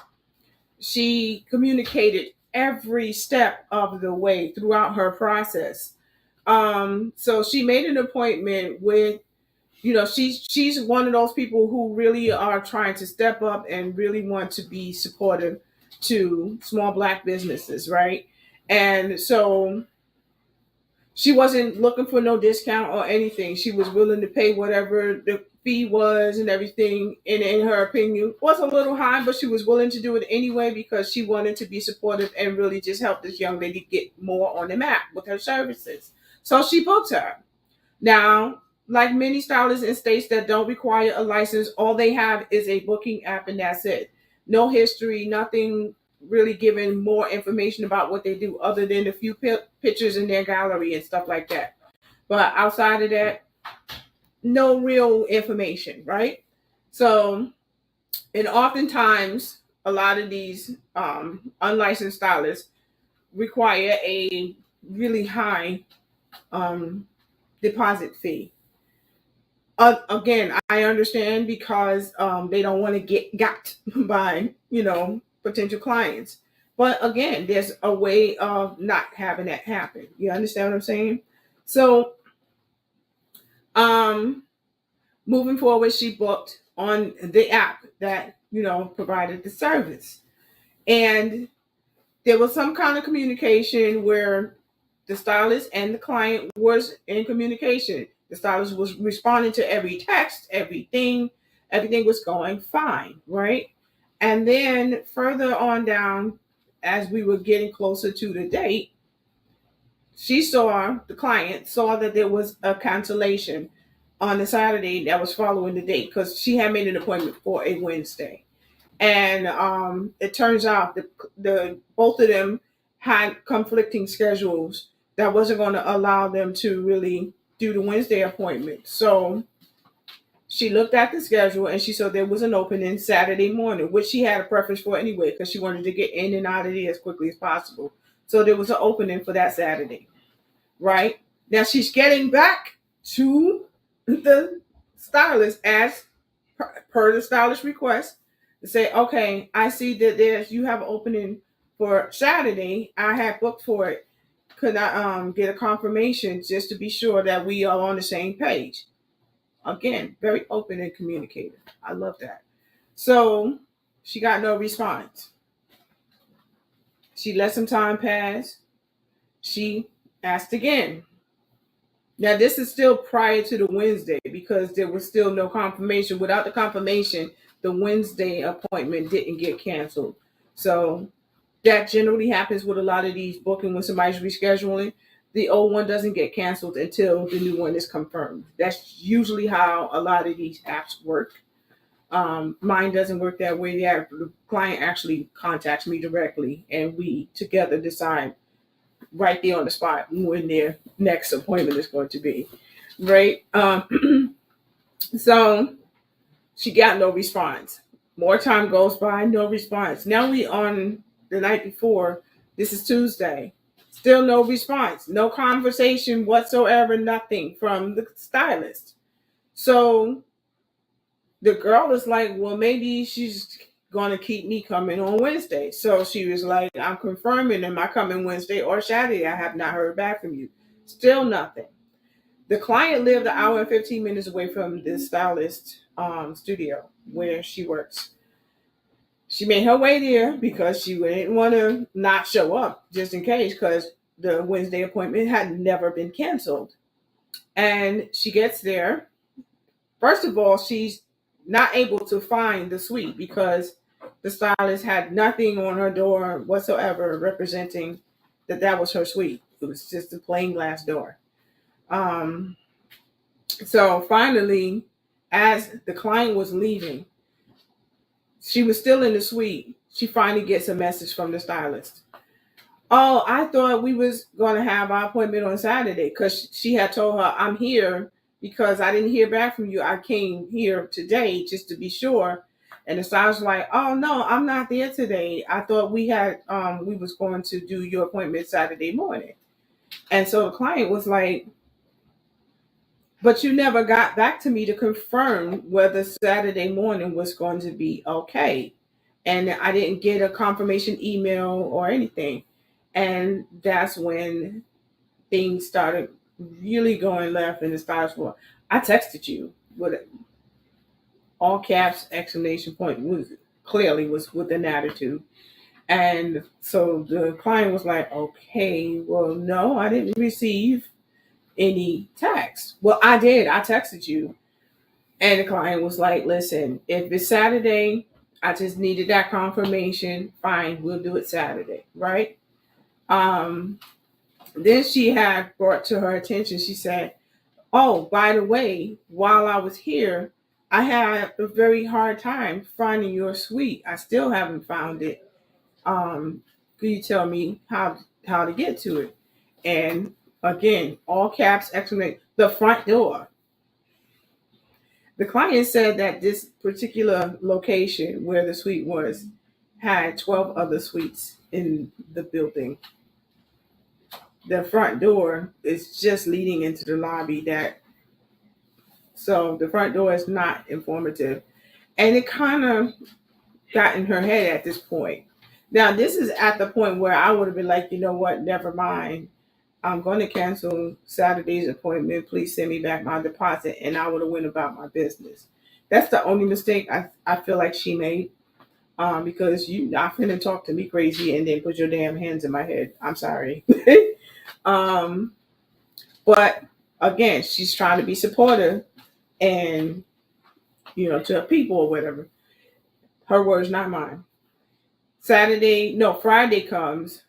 She communicated every step of the way throughout her process. So she made an appointment with, she's one of those people who really are trying to step up and really want to be supportive to small Black businesses, right? And so she wasn't looking for no discount or anything. She was willing to pay whatever the fee was and everything. And in her opinion, was a little high, but she was willing to do it anyway because she wanted to be supportive and really just help this young lady get more on the map with her services. So she booked her. Now, like many stylists in states that don't require a license, all they have is a booking app, and that's it. No history, nothing really giving more information about what they do other than a few pictures in their gallery and stuff like that. But outside of that, no real information, right? So, and oftentimes, a lot of these unlicensed stylists require a really high um, deposit fee. Again, I understand because they don't want to get got by potential clients. But again, there's a way of not having that happen. You understand what I'm saying? So, um, moving forward, she booked on the app that provided the service, and there was some kind of communication where the stylist and the client was in communication. The stylist was responding to every text, everything was going fine, right? And then further on down, as we were getting closer to the date, the client saw that there was a cancellation on the Saturday that was following the date because she had made an appointment for a Wednesday. And it turns out the both of them had conflicting schedules that wasn't going to allow them to really do the Wednesday appointment. So she looked at the schedule and she saw there was an opening Saturday morning, which she had a preference for anyway because she wanted to get in and out of there as quickly as possible. So there was an opening for that Saturday, right? Now she's getting back to the stylist as per the stylist request to say, okay, I see that you have an opening for Saturday. I had booked for it. Could I get a confirmation just to be sure that we are on the same page? Again, very open and communicative. I love that. So she got no response. She let some time pass. She asked again. Now, this is still prior to the Wednesday because there was still no confirmation. Without the confirmation, the Wednesday appointment didn't get canceled. So that generally happens with a lot of these bookings when somebody's rescheduling. The old one doesn't get canceled until the new one is confirmed. That's usually how a lot of these apps work. Mine doesn't work that way. The client actually contacts me directly, and we together decide right there on the spot when their next appointment is going to be. Right? So she got no response. More time goes by, no response. Now we on the night before. This is Tuesday. Still no response. No conversation whatsoever, nothing from the stylist. So the girl is like, well, maybe she's going to keep me coming on Wednesday. So she was like, I'm confirming, am I coming Wednesday or Saturday? I have not heard back from you. Still nothing. The client lived an hour and 15 minutes away from the stylist studio where she works. She made her way there because she didn't want to not show up just in case, because the Wednesday appointment had never been canceled. And she gets there. First of all, she's not able to find the suite because the stylist had nothing on her door whatsoever representing that was her suite. It was just a plain glass door. So finally, as the client was leaving, she was still in the suite. She finally gets a message from the stylist. Oh, I thought we was going to have our appointment on Saturday because she had told her I'm here because I didn't hear back from you. I came here today just to be sure. And the stylist was like, oh no, I'm not there today. I thought we was going to do your appointment Saturday morning. And so the client was like, but you never got back to me to confirm whether Saturday morning was going to be okay. And I didn't get a confirmation email or anything. And that's when things started really going left in the stars for. I texted you with all caps exclamation point was clearly was with an attitude. And so the client was like, okay, well, no, I didn't receive any text. Well, I did. I texted you. And the client was like, listen, if it's Saturday, I just needed that confirmation. Fine, we'll do it Saturday, right? Um, then she had brought to her attention, she said, oh, by the way, while I was here, I had a very hard time finding your suite. I still haven't found it. Could you tell me how to get to it? And again, all caps, exclamation, the front door. The client said that this particular location where the suite was had 12 other suites in the building. The front door is just leading into the lobby that so the front door is not informative. And it kind of got in her head at this point. Now this is at the point where I would have been like, you know what, never mind. I'm going to cancel Saturday's appointment. Please send me back my deposit, and I would have went about my business. That's the only mistake I feel like she made. Because you not finna talk to me crazy and then put your damn hands in my head. I'm sorry. um, but again, she's trying to be supportive and to her people or whatever. Her words, not mine. Friday comes.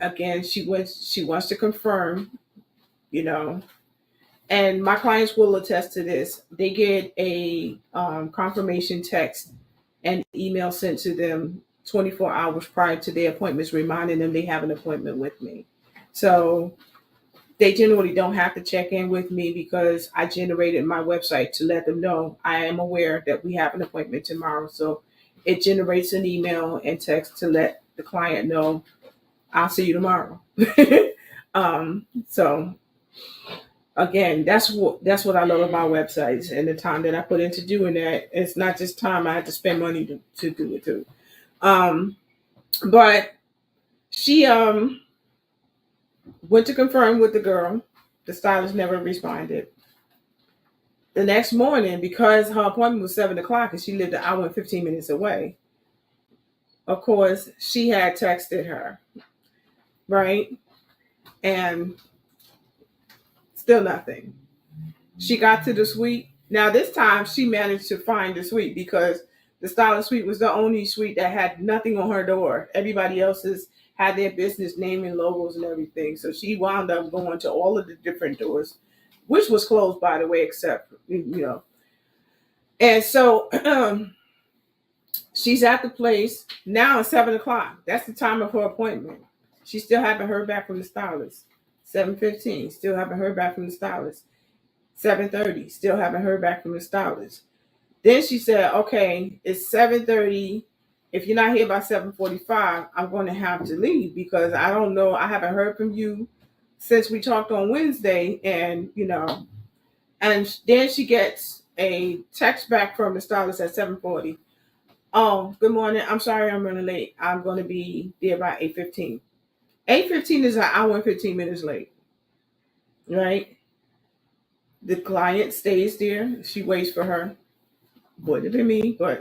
Again, she wants to confirm, you know, and my clients will attest to this. They get a confirmation text and email sent to them 24 hours prior to their appointments, reminding them they have an appointment with me. So they generally don't have to check in with me because I generated my website to let them know I am aware that we have an appointment tomorrow. So it generates an email and text to let the client know I'll see you tomorrow. So again, that's what I love about websites and the time that I put into doing that. It's not just time I had to spend money to do it too. Um, but she went to confirm with the girl. The stylist never responded. The next morning, because her appointment was 7 o'clock and she lived an hour and 15 minutes away, of course, she had texted her, right? And still nothing. She got to the suite. Now this time she managed to find the suite because the stylist suite was the only suite that had nothing on her door. Everybody else's had their business name and logos and everything. So she wound up going to all of the different doors, which was closed by the way, except And so she's at the place now at 7 o'clock. That's the time of her appointment. She still haven't heard back from the stylist. 7:15, still haven't heard back from the stylist. 7:30, still haven't heard back from the stylist. Then she said, okay, it's 7:30. If you're not here by 7:45, I'm going to have to leave because I don't know. I haven't heard from you since we talked on Wednesday. And then she gets a text back from the stylist at 7:40. Oh, good morning. I'm sorry I'm running late. I'm going to be there by 8:15. 8:15 is an hour and 15 minutes late, right? The client stays there. She waits for her. Would have been me, but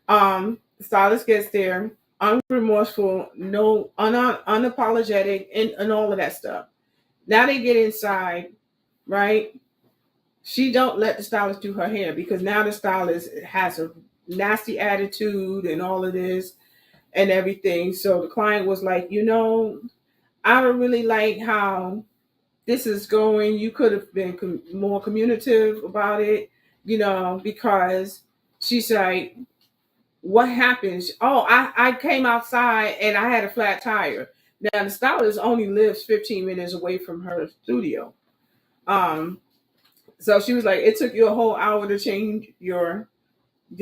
the stylist gets there, unremorseful, no unapologetic, and all of that stuff. Now they get inside, right? She don't let the stylist do her hair because now the stylist has a nasty attitude and all of this and everything. So the client was like, I don't really like how this is going. You could have been more communicative about it, because she's like, what happens? Oh, I came outside and I had a flat tire. Now the stylist only lives 15 minutes away from her studio. Um, so she was like, it took you a whole hour to change your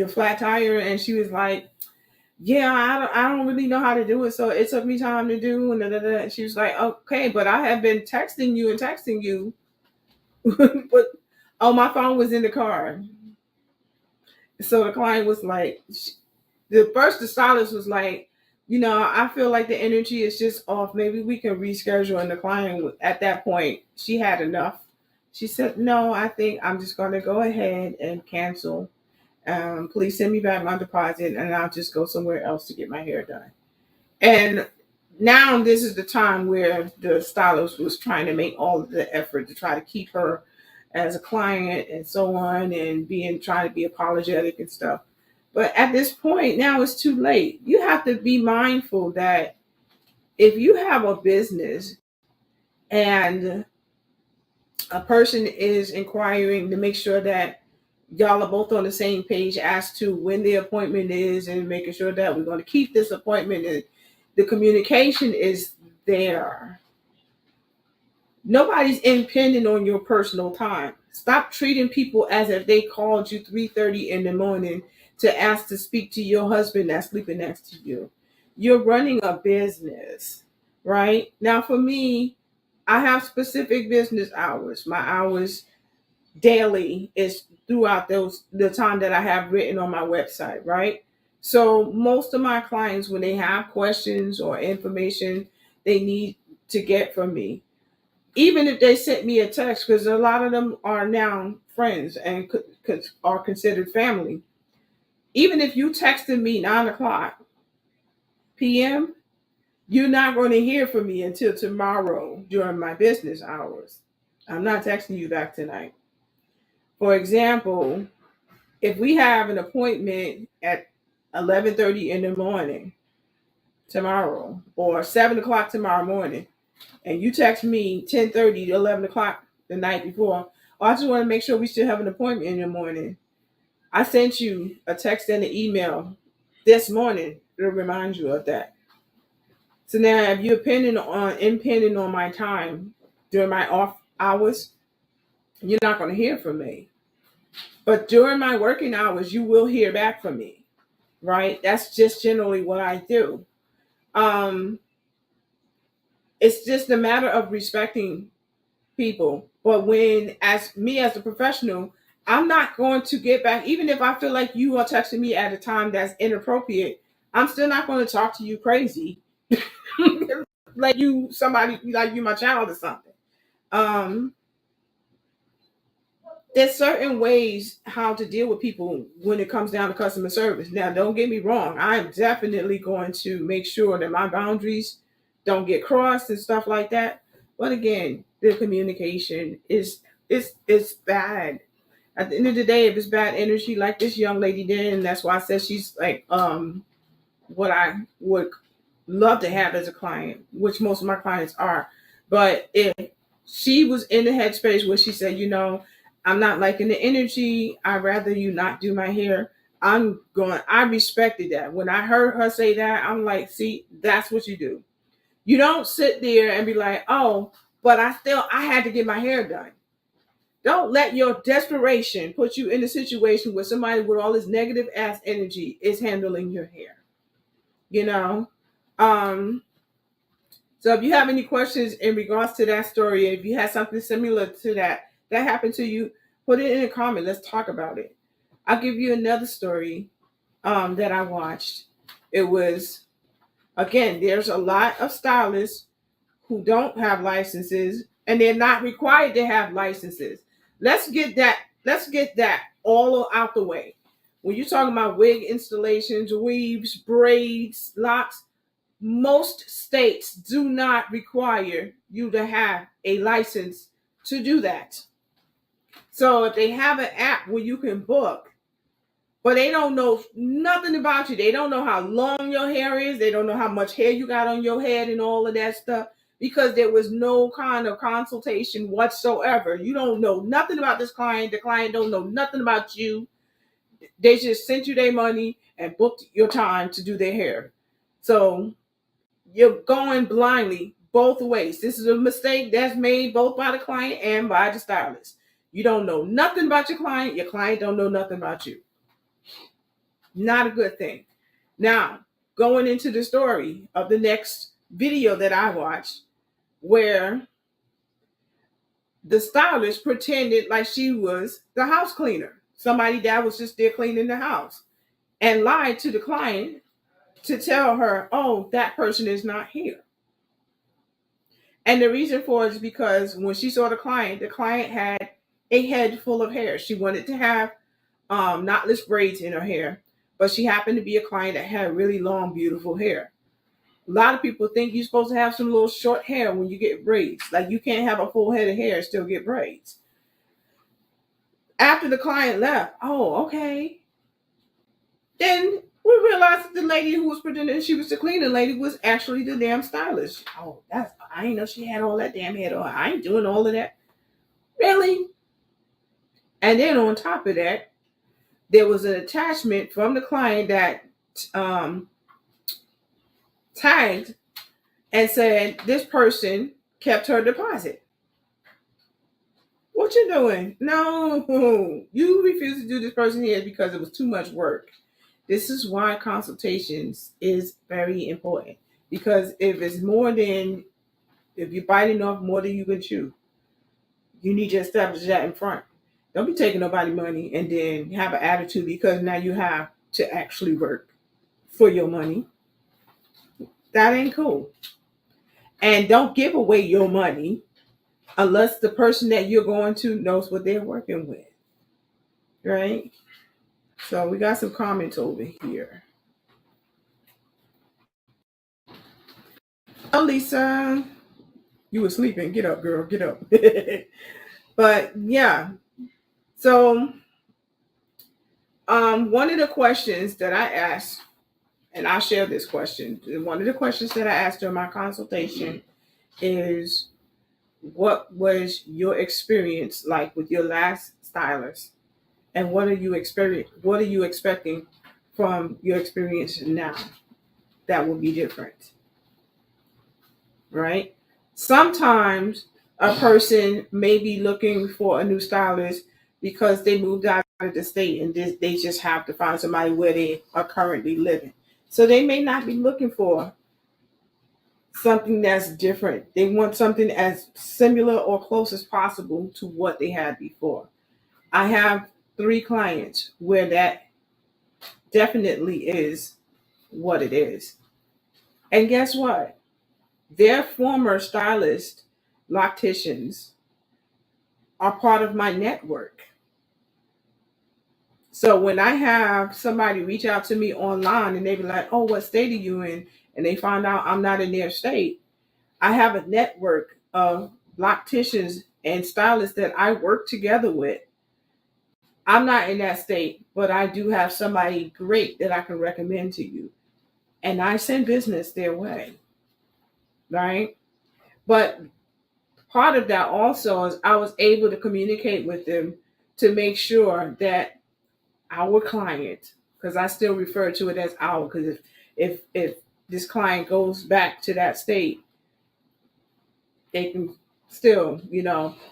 flat tire, and she was like, yeah, I don't really know how to do it, so it took me time to do. And da, da, da. She was like, okay, but I have been texting you and texting you, but oh, my phone was in the car. So the client was like, the stylist was like, I feel like the energy is just off. Maybe we can reschedule. And the client, at that point, she had enough. She said, no, I think I'm just going to go ahead and cancel. Please send me back my deposit, and I'll just go somewhere else to get my hair done. And now this is the time where the stylist was trying to make all of the effort to try to keep her as a client and so on, and trying to be apologetic and stuff. But at this point, now it's too late. You have to be mindful that if you have a business and a person is inquiring, to make sure that y'all are both on the same page as to when the appointment is, and making sure that we're going to keep this appointment, and the communication is there. Nobody's impending on your personal time. Stop treating people as if they called you 3:30 in the morning to ask to speak to your husband that's sleeping next to you. You're running a business, right? Now for me, I have specific business hours. My hours daily is throughout the time that I have written on my website, right? So most of my clients, when they have questions or information they need to get from me, even if they sent me a text, because a lot of them are now friends and are considered family. Even if you texted me 9 o'clock p.m., you're not going to hear from me until tomorrow during my business hours. I'm not texting you back tonight. For example, if we have an appointment at 11:30 in the morning tomorrow, or 7 o'clock tomorrow morning, and you text me 10:30 to 11 o'clock the night before, oh, I just want to make sure we still have an appointment in the morning. I sent you a text and an email this morning to remind you of that. So now, if you're impending on my time during my off hours, you're not going to hear from me. But during my working hours, you will hear back from me, right? That's just generally what I do. Um, it's just a matter of respecting people. But when, as me as a professional, I'm not going to get back, even if I feel like you are texting me at a time that's inappropriate. I'm still not going to talk to you crazy, like you my child or something. Um, there's certain ways how to deal with people when it comes down to customer service. Now, don't get me wrong. I'm definitely going to make sure that my boundaries don't get crossed and stuff like that. But again, the communication is bad. At the end of the day, if it's bad energy like this young lady did, and that's why I said she's like what I would love to have as a client, which most of my clients are. But if she was in the headspace where she said, I'm not liking the energy, I'd rather you not do my hair. I respected that. When I heard her say that, I'm like, see, that's what you do. You don't sit there and be like, oh, but I had to get my hair done. Don't let your desperation put you in a situation where somebody with all this negative ass energy is handling your hair. You know? Um, so if you have any questions in regards to that story, if you had something similar to that happened to you, put it in a comment. Let's talk about it. I'll give you another story that I watched. It was, again, there's a lot of stylists who don't have licenses, and they're not required to have licenses. Let's get that all out the way. When you're talking about wig installations, weaves, braids, locks, most states do not require you to have a license to do that. So if they have an app where you can book, but they don't know nothing about you, they don't know how long your hair is, they don't know how much hair you got on your head and all of that stuff, because there was no kind of consultation whatsoever. You don't know nothing about this client. The client don't know nothing about you. They just sent you their money and booked your time to do their hair. So you're going blindly both ways. This is a mistake that's made both by the client and by the stylist. You don't know nothing about your client don't know nothing about you. Not a good thing. Now, going into the story of the next video that I watched, where the stylist pretended like she was the house cleaner, somebody that was just there cleaning the house, and lied to the client to tell her, oh, that person is not here. And the reason for it is because when she saw the client had a head full of hair. She wanted to have knotless braids in her hair, but she happened to be a client that had really long, beautiful hair. A lot of people think you're supposed to have some little short hair when you get braids. Like, you can't have a full head of hair and still get braids. After the client left, oh, okay. Then we realized that the lady who was pretending she was the cleaning lady was actually the damn stylist. Oh, I didn't know she had all that damn head on. I ain't doing all of that. Really? And then on top of that, there was an attachment from the client that tagged and said this person kept her deposit. What you doing? No, you refused to do this person here because it was too much work. This is why consultations is very important, because if you're biting off more than you can chew, you need to establish that in front. Don't be taking nobody money and then have an attitude because now you have to actually work for your money. That ain't cool. And don't give away your money unless the person that you're going to knows what they're working with. Right? So we got some comments over here. Oh, Lisa, you were sleeping. Get up, girl. Get up. But yeah. So one of the questions that I asked, and I'll share this question. One of the questions that I asked during my consultation is, what was your experience like with your last stylist? And what are you expecting from your experience now that will be different? Right? Sometimes a person may be looking for a new stylist because they moved out of the state and they just have to find somebody where they are currently living. So they may not be looking for something that's different. They want something as similar or close as possible to what they had before. I have 3 clients where that definitely is what it is. And guess what? Their former stylist locticians are part of my network. So when I have somebody reach out to me online and they be like, oh, what state are you in? And they find out I'm not in their state, I have a network of locticians and stylists that I work together with. I'm not in that state, but I do have somebody great that I can recommend to you. And I send business their way, right? But part of that also is I was able to communicate with them to make sure that our client, because I still refer to it as our, because if this client goes back to that state, they can still,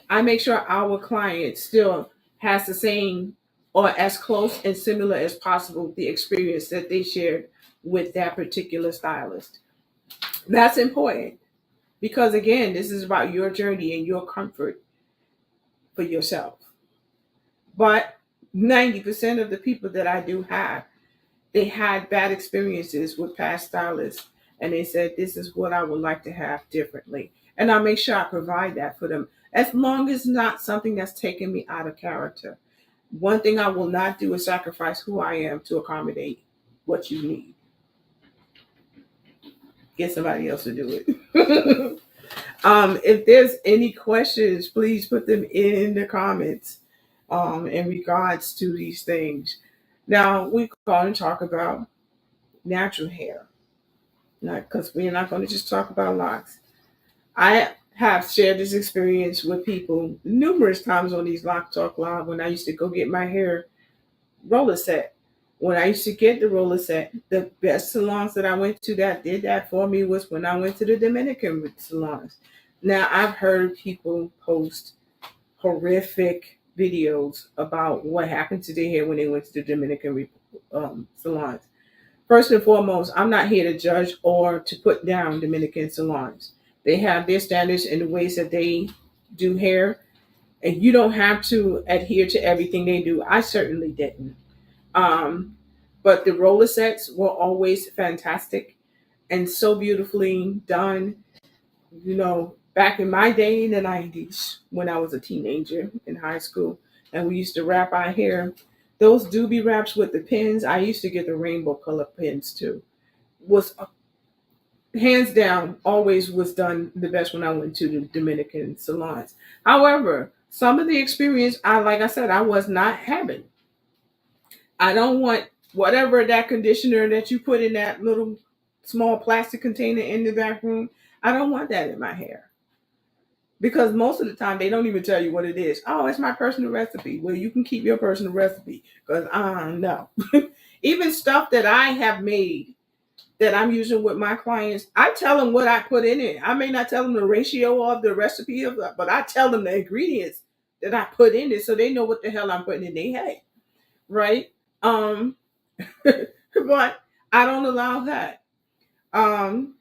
I make sure our client still has the same or as close and similar as possible the experience that they shared with that particular stylist. That's important because, again, this is about your journey and your comfort for yourself. But 90% of the people that I do have, they had bad experiences with past stylists and they said, this is what I would like to have differently. And I make sure I provide that for them, as long as not something that's taking me out of character. One thing I will not do is sacrifice who I am to accommodate what you need. Get somebody else to do it. If there's any questions, please put them in the comments in regards to these things. Now, we're going to talk about natural hair, because we're not going to just talk about locks. I have shared this experience with people numerous times on these Lock Talk Live when I used to go get my hair roller set. When I used to get the roller set, the best salons that I went to that did that for me was when I went to the Dominican salons. Now, I've heard people post horrific videos about what happened to their hair when they went to the Dominican salons. First and foremost, I'm not here to judge or to put down Dominican salons. They have their standards and the ways that they do hair, and you don't have to adhere to everything they do. I certainly didn't. Um, but the roller sets were always fantastic and so beautifully done. You know, back in my day in the 90s, when I was a teenager in high school, and we used to wrap our hair, those doobie wraps with the pins, I used to get the rainbow color pins too. Was hands down always was done the best when I went to the Dominican salons. However, some of the experience like I said, I was not having. I don't want whatever that conditioner that you put in that little small plastic container in the back room. I don't want that in my hair. Because most of the time they don't even tell you what it is. Oh, it's my personal recipe. Well, you can keep your personal recipe because no. Even stuff that I have made that I'm using with my clients, I tell them what I put in it. I may not tell them the ratio of the recipe of that, but I tell them the ingredients that I put in it so they know what the hell I'm putting in their head. Right? Um, but I don't allow that. Um,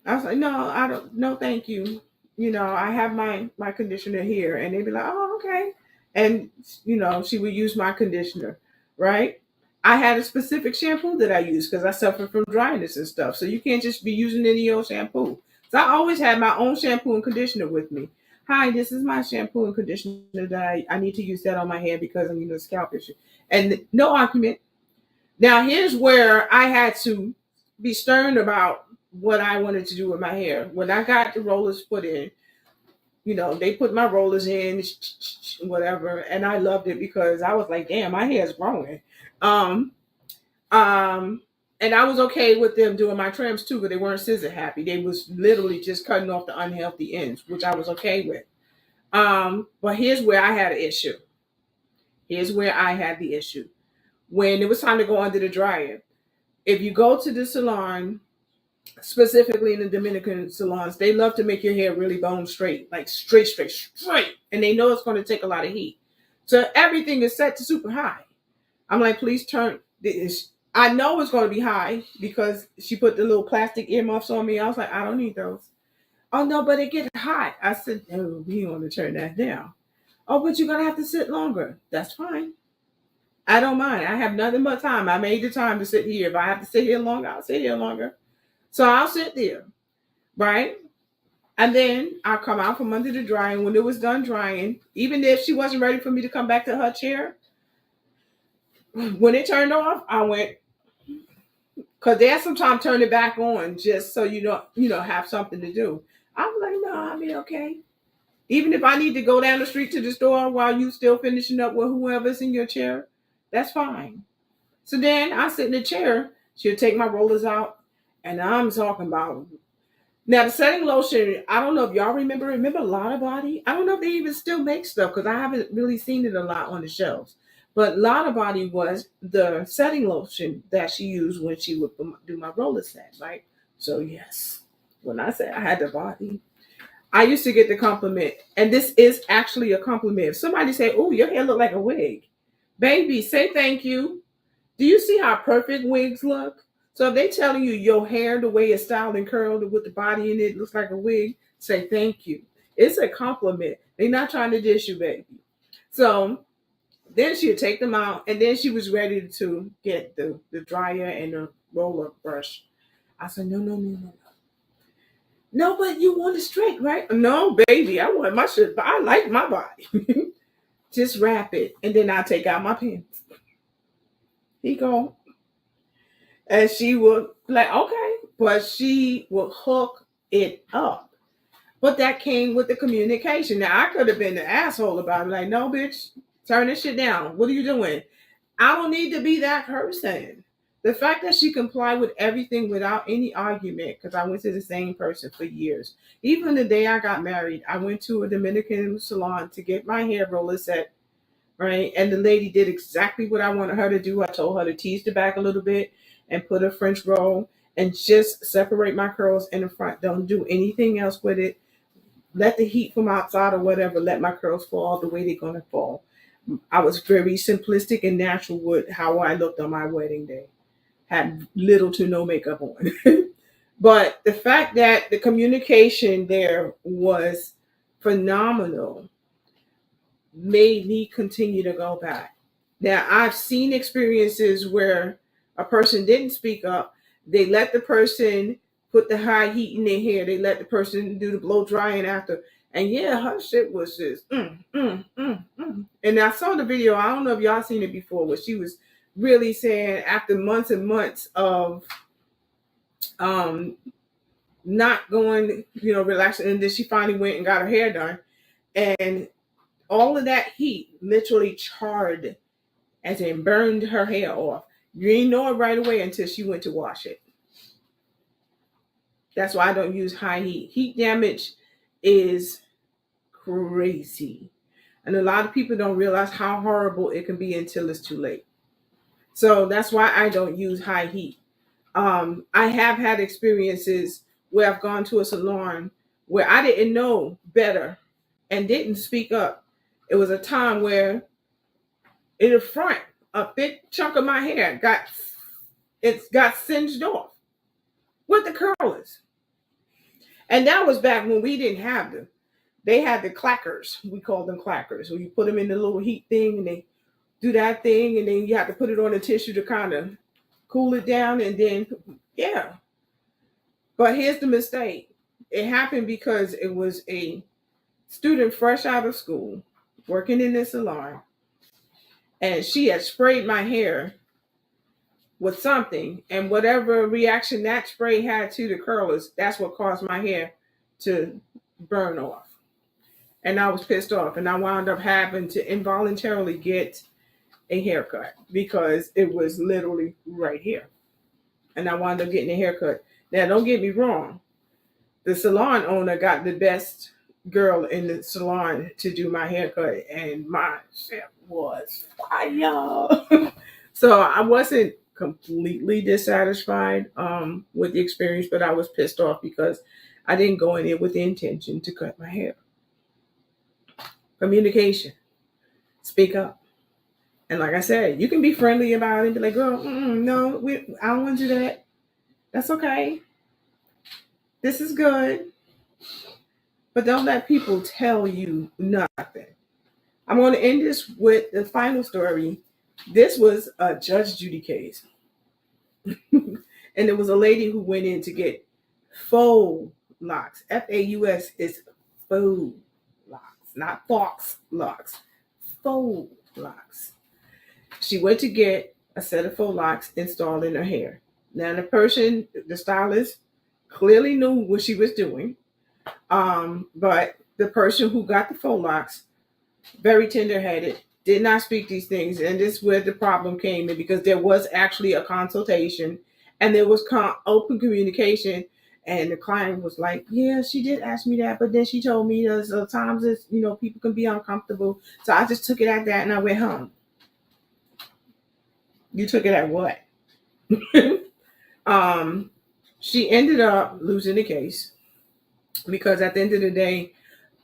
I was like, no, I don't. No, thank you. You know, I have my conditioner here, and they'd be like, oh, okay. And she would use my conditioner, right? I had a specific shampoo that I use because I suffer from dryness and stuff. So you can't just be using any old shampoo. So I always had my own shampoo and conditioner with me. Hi, this is my shampoo and conditioner that I need to use that on my hair because I'm a scalp issue. And no argument. Now here's where I had to be stern about what I wanted to do with my hair. When I got the rollers put in, they put my rollers in, whatever, and I loved it because I was like, damn, my hair is growing. Um, um, and I was okay with them doing my trims too, but they weren't scissor happy. They was literally just cutting off the unhealthy ends, which I was okay with. But here's where I had an issue. Here's where I had the issue. When it was time to go under the dryer, if you go to the salon, specifically in the Dominican salons, they love to make your hair really bone straight, like straight, straight, straight. And they know it's going to take a lot of heat. So everything is set to super high. I'm like, please turn this. I know it's going to be high because she put the little plastic earmuffs on me. I was like, I don't need those. Oh, no, but it gets hot. I said, no, we want to turn that down. Oh, but you're going to have to sit longer. That's fine. I don't mind. I have nothing but time. I made the time to sit here. If I have to sit here longer, I'll sit here longer. So I'll sit there, right? And then I'll come out from under the drying. When it was done drying, even if she wasn't ready for me to come back to her chair, when it turned off, I went, because they sometimes turn it back on just so have something to do. I was like, no, I'll be okay. Even if I need to go down the street to the store while you still finishing up with whoever's in your chair, that's fine. So then I sit in the chair. She'll take my rollers out, and I'm talking about now the setting lotion. I don't know if y'all remember Lotta Body. I don't know if they even still make stuff because I haven't really seen it a lot on the shelves. But Lotta Body was the setting lotion that she used when she would do my roller set, right? So yes, when I say I had the body, I used to get the compliment, and this is actually a compliment. If somebody say, "Oh, your hair look like a wig," baby, say thank you. Do you see how perfect wigs look? So if they telling you your hair, the way it's styled and curled with the body in it looks like a wig, say thank you. It's a compliment. They're not trying to dish you, baby. So then she'd take them out, and then she was ready to get the dryer and the roller brush. I said, no, no, no, no. No, but you want it straight, right? No, baby, I want my shit. I like my body. Just wrap it, and then I take out my pins. He go, and she would like, okay, but she would hook it up. But that came with the communication. Now I could have been the asshole about it, like, no, bitch, turn this shit down. What are you doing? I don't need to be that person. The fact that she complied with everything without any argument, because I went to the same person for years. Even the day I got married, I went to a Dominican salon to get my hair roller set right? And the lady did exactly what I wanted her to do. I told her to tease the back a little bit and put a French roll and just separate my curls in the front. Don't do anything else with it. Let the heat from outside or whatever, let my curls fall the way they're going to fall. I was very simplistic and natural with how I looked on my wedding day. Had little to no makeup on. But the fact that the communication there was phenomenal made me continue to go back. Now, I've seen experiences where a person didn't speak up. They let the person put the high heat in their hair. They let the person do the blow drying after. And yeah, her shit was just, And I saw the video. I don't know if y'all seen it before, where she was really saying after months and months of um, not going, relaxing. And then she finally went and got her hair done. And all of that heat literally charred, as in burned her hair off. You didn't know it right away until she went to wash it. That's why I don't use high heat. Heat damage is crazy. And a lot of people don't realize how horrible it can be until it's too late. So that's why I don't use high heat. I have had experiences where I've gone to a salon where I didn't know better and didn't speak up. It was a time where in the front, a big chunk of my hair got singed off with the curlers. And that was back when we didn't have them. They had the clackers. We called them clackers. Where you put them in the little heat thing and they do that thing, and then you have to put it on the tissue to kind of cool it down, and then yeah. But here's the mistake. It happened because it was a student fresh out of school working in this salon, and she had sprayed my hair with something, and whatever reaction that spray had to the curlers, that's what caused my hair to burn off. And I was pissed off, and I wound up having to involuntarily get a haircut because it was literally right here. And I wound up getting a haircut. Now, don't get me wrong, the salon owner got the best girl in the salon to do my haircut, and my shit was fire. So I wasn't completely dissatisfied with the experience, but I was pissed off because I didn't go in there with the intention to cut my hair. Communication. Speak up. And like I said, you can be friendly about it and be like, girl, no, I don't want to do that. That's okay. This is good. But don't let people tell you nothing. I'm going to end this with the final story. This was a Judge Judy case. And there was a lady who went in to get faux locks. FAUS is faux locks, not fox locks. Faux locks. She went to get a set of faux locks installed in her hair. Now the stylist, clearly knew what she was doing. But the person who got the faux locks, very tender-headed, did not speak these things. And this is where the problem came in, because there was actually a consultation and there was open communication. And the client was like, yeah, she did ask me that, but then she told me there's times that, people can be uncomfortable. So I just took it at that and I went home. You took it at what? She ended up losing the case because at the end of the day,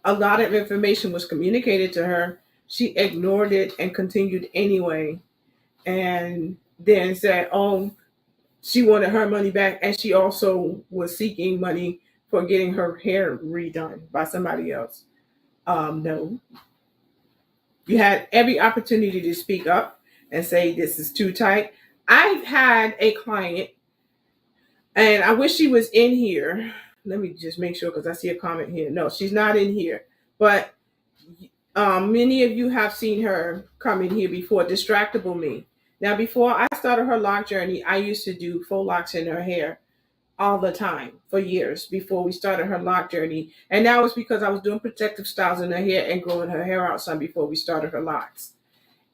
a lot of information was communicated to her. She ignored it and continued anyway. And then said, oh, she wanted her money back. And she also was seeking money for getting her hair redone by somebody else. No. You had every opportunity to speak up and say, this is too tight. I've had a client, and I wish she was in here. Let me just make sure, because I see a comment here. No, she's not in here. But many of you have seen her come in here before. Distractible Me. Now, before I started her lock journey, I used to do faux locks in her hair all the time for years before we started her lock journey. And that was because I was doing protective styles in her hair and growing her hair out some before we started her locks.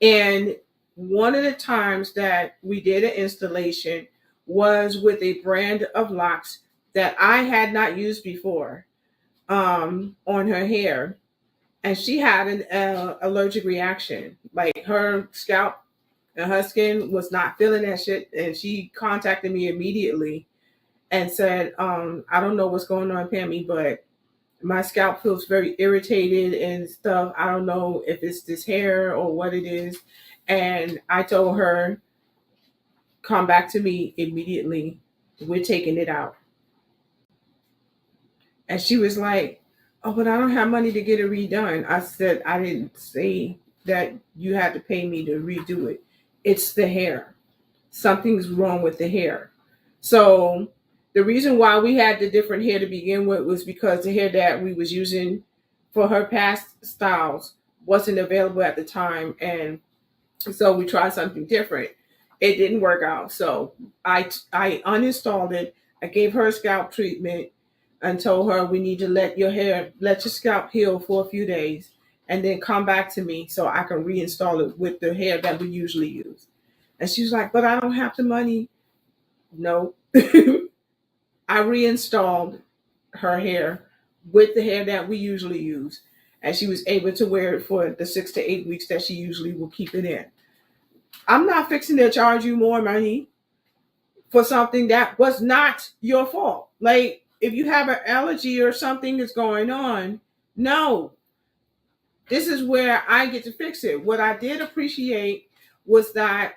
And one of the times that we did an installation was with a brand of locks that I had not used before on her hair. and she had an allergic reaction. Like her scalp and her skin was not feeling that shit, and she contacted me immediately and said, I don't know what's going on, Pammie, but my scalp feels very irritated and stuff. I don't know if it's this hair or what it is. And I told her, come back to me immediately. We're taking it out. And she was like, oh, but I don't have money to get it redone. I said, I didn't say that you had to pay me to redo it. It's the hair. Something's wrong with the hair. So the reason why we had the different hair to begin with was because the hair that we was using for her past styles wasn't available at the time, and so we tried something different. It didn't work out, so I uninstalled it. I gave her a scalp treatment and told her we need to let your scalp heal for a few days, and then come back to me so I can reinstall it with the hair that we usually use. And she was like, but I don't have the money. No. I reinstalled her hair with the hair that we usually use. And she was able to wear it for the 6 to 8 weeks that she usually will keep it in. I'm not fixing to charge you more money for something that was not your fault. Like, if you have an allergy or something that's going on, no, this is where I get to fix it. What I did appreciate was that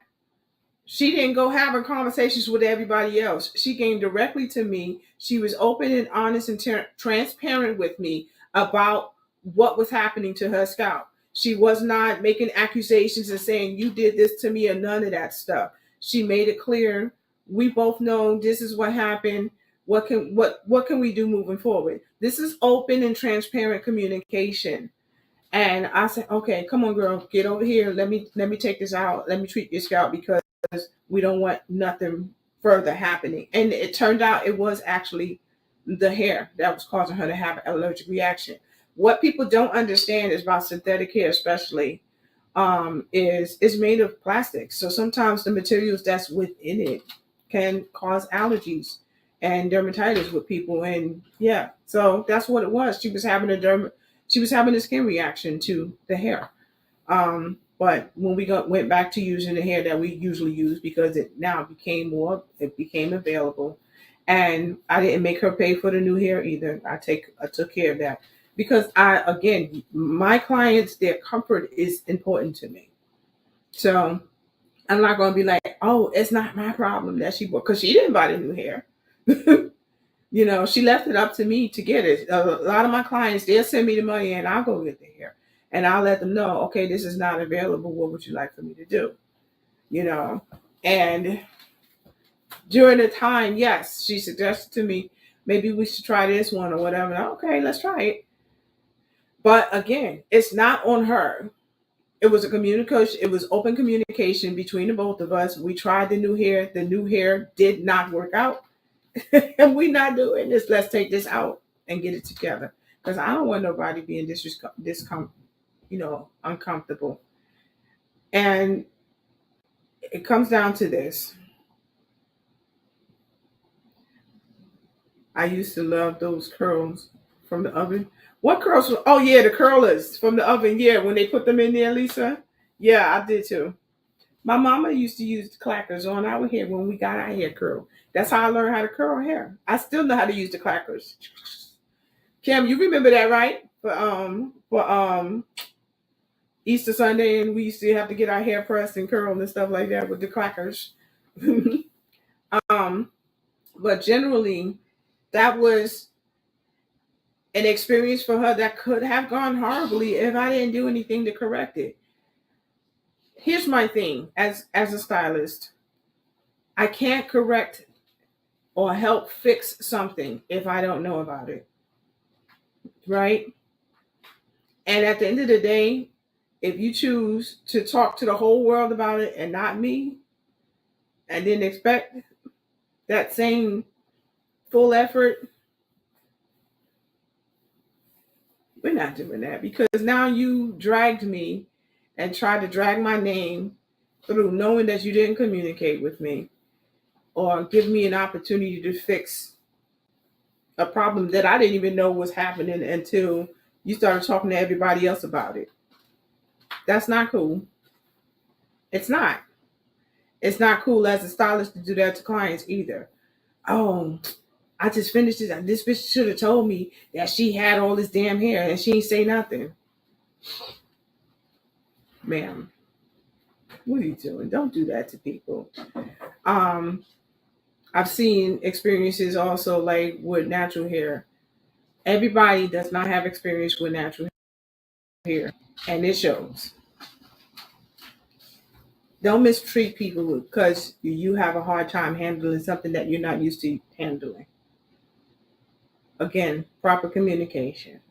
she didn't go having conversations with everybody else. She came directly to me. She was open and honest and transparent with me about what was happening to her scalp. She was not making accusations and saying, you did this to me, or none of that stuff. She made it clear, we both know this is what happened. What can we do moving forward? This is open and transparent communication. And I said, okay, come on, girl, get over here. Let me take this out. Let me treat your scalp, because we don't want nothing further happening. And it turned out it was actually the hair that was causing her to have an allergic reaction. What people don't understand is about synthetic hair, especially, is it's made of plastic. So sometimes the materials that's within it can cause allergies and dermatitis with people. And yeah, so that's what it was. She was having a skin reaction to the hair. But when went back to using the hair that we usually use, because it became available, and I didn't make her pay for the new hair either. I took care of that, because my clients, their comfort is important to me. So I'm not going to be like, oh, it's not my problem that she bought, because she didn't buy the new hair. She left it up to me to get it. A lot of my clients, they'll send me the money and I'll go get the hair. And I'll let them know, okay, this is not available. What would you like for me to do? You know, and during the time, yes, she suggested to me, maybe we should try this one or whatever. Okay, let's try it. But again, it's not on her. It was a communication. It was open communication between the both of us. We tried the new hair. The new hair did not work out. And we're not doing this. Let's take this out and get it together. Because I don't want nobody being uncomfortable. And it comes down to this. I used to love those curls from the oven. What curls? Oh yeah, the curlers from the oven. Yeah, when they put them in there, Lisa. Yeah, I did too. My mama used to use the clackers on our hair when we got our hair curled. That's how I learned how to curl hair. I still know how to use the clackers. Kim, you remember that, right? For Easter Sunday, and we used to have to get our hair pressed and curled and stuff like that with the clackers. um, but generally, that was an experience for her that could have gone horribly if I didn't do anything to correct it. Here's my thing as a stylist. I can't correct or help fix something if I don't know about it. Right? And at the end of the day, if you choose to talk to the whole world about it and not me, and then expect that same full effort, we're not doing that, because now you dragged me and tried to drag my name through, knowing that you didn't communicate with me or give me an opportunity to fix a problem that I didn't even know was happening until you started talking to everybody else about it. That's not cool. It's not. It's not cool as a stylist to do that to clients either. Oh, I just finished it. This bitch should have told me that she had all this damn hair and she ain't say nothing. Ma'am, what are you doing? Don't do that to people. Um, I've seen experiences also like with natural hair. Everybody does not have experience with natural hair, and it shows. Don't mistreat people because you have a hard time handling something that you're not used to handling. Again, proper communication.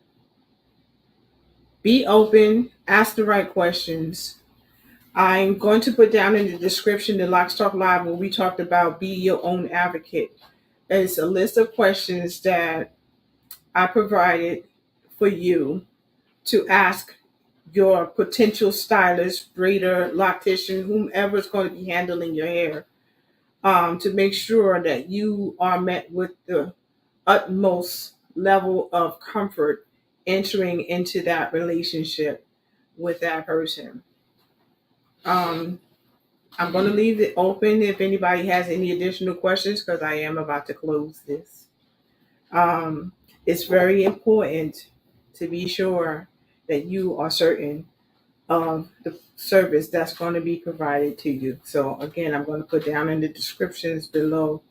Be open, ask the right questions. I'm going to put down in the description the Locs Talk Live where we talked about be your own advocate. It's a list of questions that I provided for you to ask your potential stylist, braider, loctician, whomever is going to be handling your hair, to make sure that you are met with the utmost level of comfort entering into that relationship with that person. Um, I'm going to leave it open if anybody has any additional questions because I am about to close this. Um, it's very important to be sure that you are certain of the service that's going to be provided to you. So, again, I'm going to put down in the descriptions below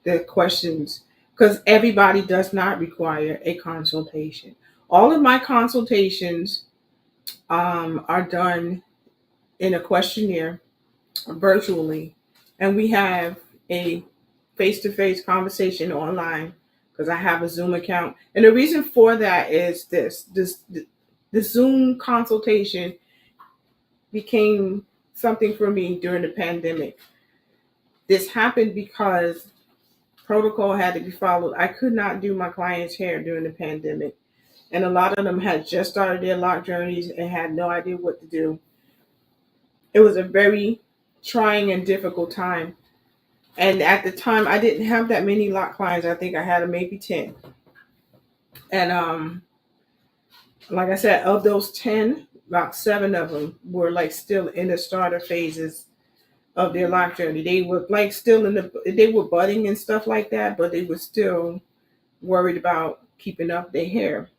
the questions because everybody does not require a consultation. All of my consultations are done in a questionnaire virtually, and we have a face-to-face conversation online because I have a Zoom account. And the reason for that is the Zoom consultation became something for me during the pandemic. This happened because protocol had to be followed. I could not do my clients' hair during the pandemic, and a lot of them had just started their lock journeys and had no idea what to do. It was a very trying and difficult time. And at the time, I didn't have that many lock clients. I think I had maybe 10. And like I said, of those 10, about 7 of them were like still in the starter phases of their lock journey. They were like still they were budding and stuff like that, but they were still worried about keeping up their hair.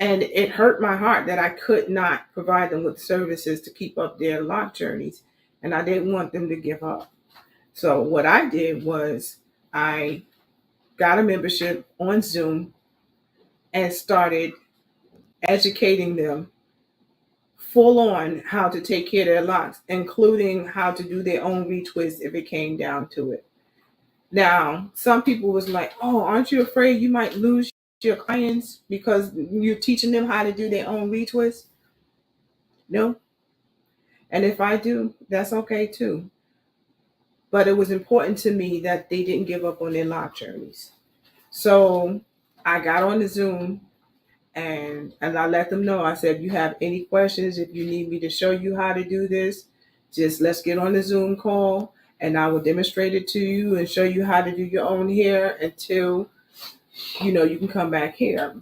And it hurt my heart that I could not provide them with services to keep up their lock journeys. And I didn't want them to give up. So what I did was I got a membership on Zoom and started educating them full on how to take care of their locks, including how to do their own retwist if it came down to it. Now, some people was like, "Oh, aren't you afraid you might lose your clients because you're teaching them how to do their own retwist?" No. And if I do, that's okay too. But it was important to me that they didn't give up on their lock journeys. So I got on the Zoom and I let them know. I said, if you have any questions, if you need me to show you how to do this, just let's get on the Zoom call and I will demonstrate it to you and show you how to do your own hair until you can come back here.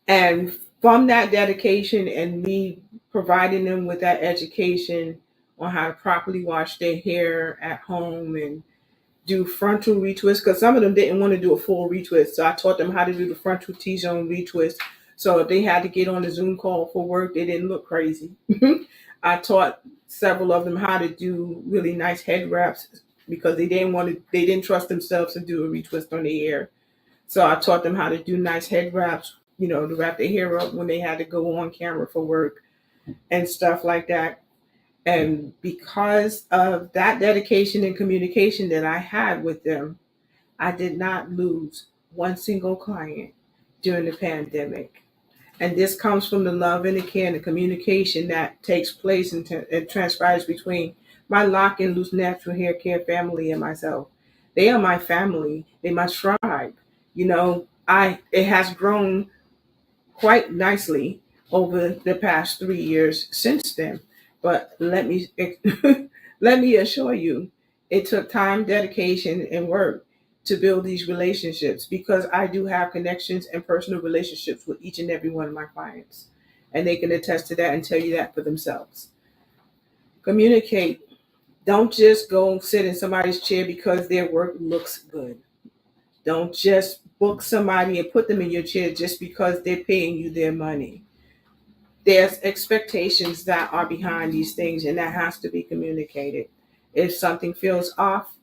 And from that dedication and me providing them with that education on how to properly wash their hair at home and do frontal retwist, because some of them didn't want to do a full retwist. So I taught them how to do the frontal T-zone retwist. So if they had to get on the Zoom call for work, they didn't look crazy. I taught several of them how to do really nice head wraps because they didn't trust themselves to do a retwist on their hair. So I taught them how to do nice head wraps, to wrap their hair up when they had to go on camera for work and stuff like that. And because of that dedication and communication that I had with them, I did not lose one single client during the pandemic. And this comes from the love and the care and the communication that takes place and transpires between my lock and loose natural hair care family and myself. They are my family. They my tribe. It has grown quite nicely over the past 3 years since then. But let me let me assure you, it took time, dedication, and work. to build these relationships, because I do have connections and personal relationships with each and every one of my clients. And they can attest to that and tell you that for themselves. Communicate. Don't just go sit in somebody's chair because their work looks good. Don't just book somebody and put them in your chair just because they're paying you their money. There's expectations that are behind these things, and that has to be communicated. If something feels off,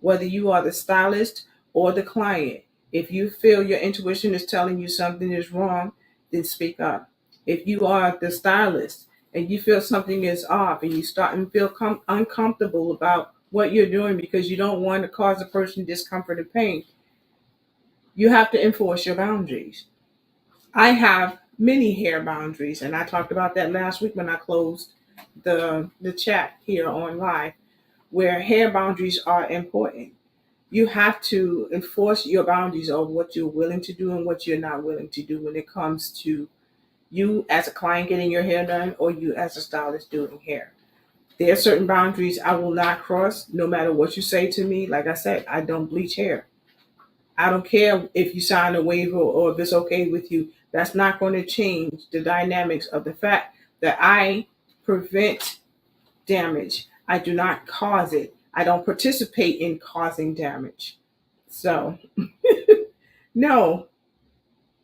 whether you are the stylist or the client, if you feel your intuition is telling you something is wrong, then speak up. If you are the stylist and you feel something is off and you start and feel uncomfortable about what you're doing because you don't want to cause a person discomfort and pain, you have to enforce your boundaries. I have many hair boundaries, and I talked about that last week when I closed the chat here on live, where hair boundaries are important. You have to enforce your boundaries of what you're willing to do and what you're not willing to do when it comes to you as a client getting your hair done or you as a stylist doing hair. There are certain boundaries I will not cross no matter what you say to me. Like I said, I don't bleach hair. I don't care if you sign a waiver or if it's okay with you. That's not going to change the dynamics of the fact that I prevent damage. I do not cause it. I don't participate in causing damage. So, no,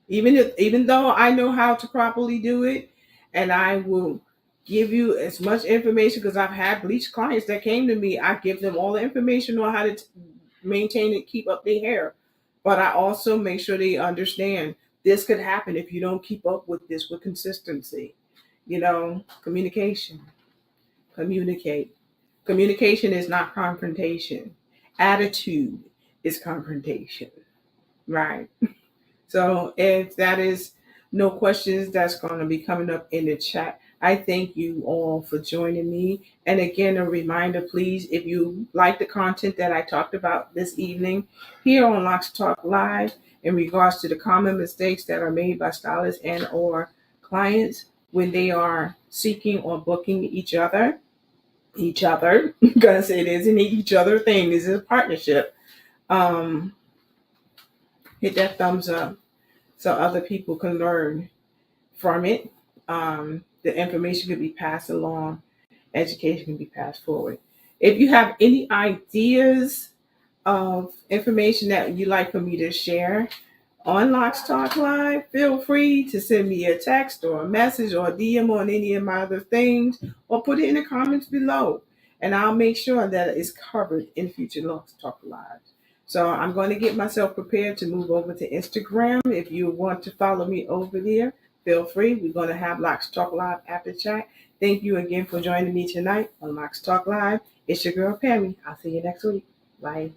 even though I know how to properly do it, and I will give you as much information because I've had bleach clients that came to me. I give them all the information on how to maintain and keep up their hair, but I also make sure they understand this could happen if you don't keep up with this with consistency. Communication. Communicate. Communication is not confrontation. Attitude is confrontation, right? So if that is no questions, that's going to be coming up in the chat. I thank you all for joining me. And again, a reminder, please, if you like the content that I talked about this evening here on Locs Talk Live in regards to the common mistakes that are made by stylists and or clients when they are seeking or booking each other, I'm gonna say it isn't each other thing, this is a partnership. Um, Hit that thumbs up so other people can learn from it. The information can be passed along, education can be passed forward. If you have any ideas of information that you'd like for me to share on Locs Talk Live, feel free to send me a text or a message or a DM on any of my other things, or put it in the comments below. And I'll make sure that it's covered in future Locs Talk Live. So I'm going to get myself prepared to move over to Instagram. If you want to follow me over there, feel free. We're going to have Locs Talk Live after chat. Thank you again for joining me tonight on Locs Talk Live. It's your girl, Pammie. I'll see you next week. Bye.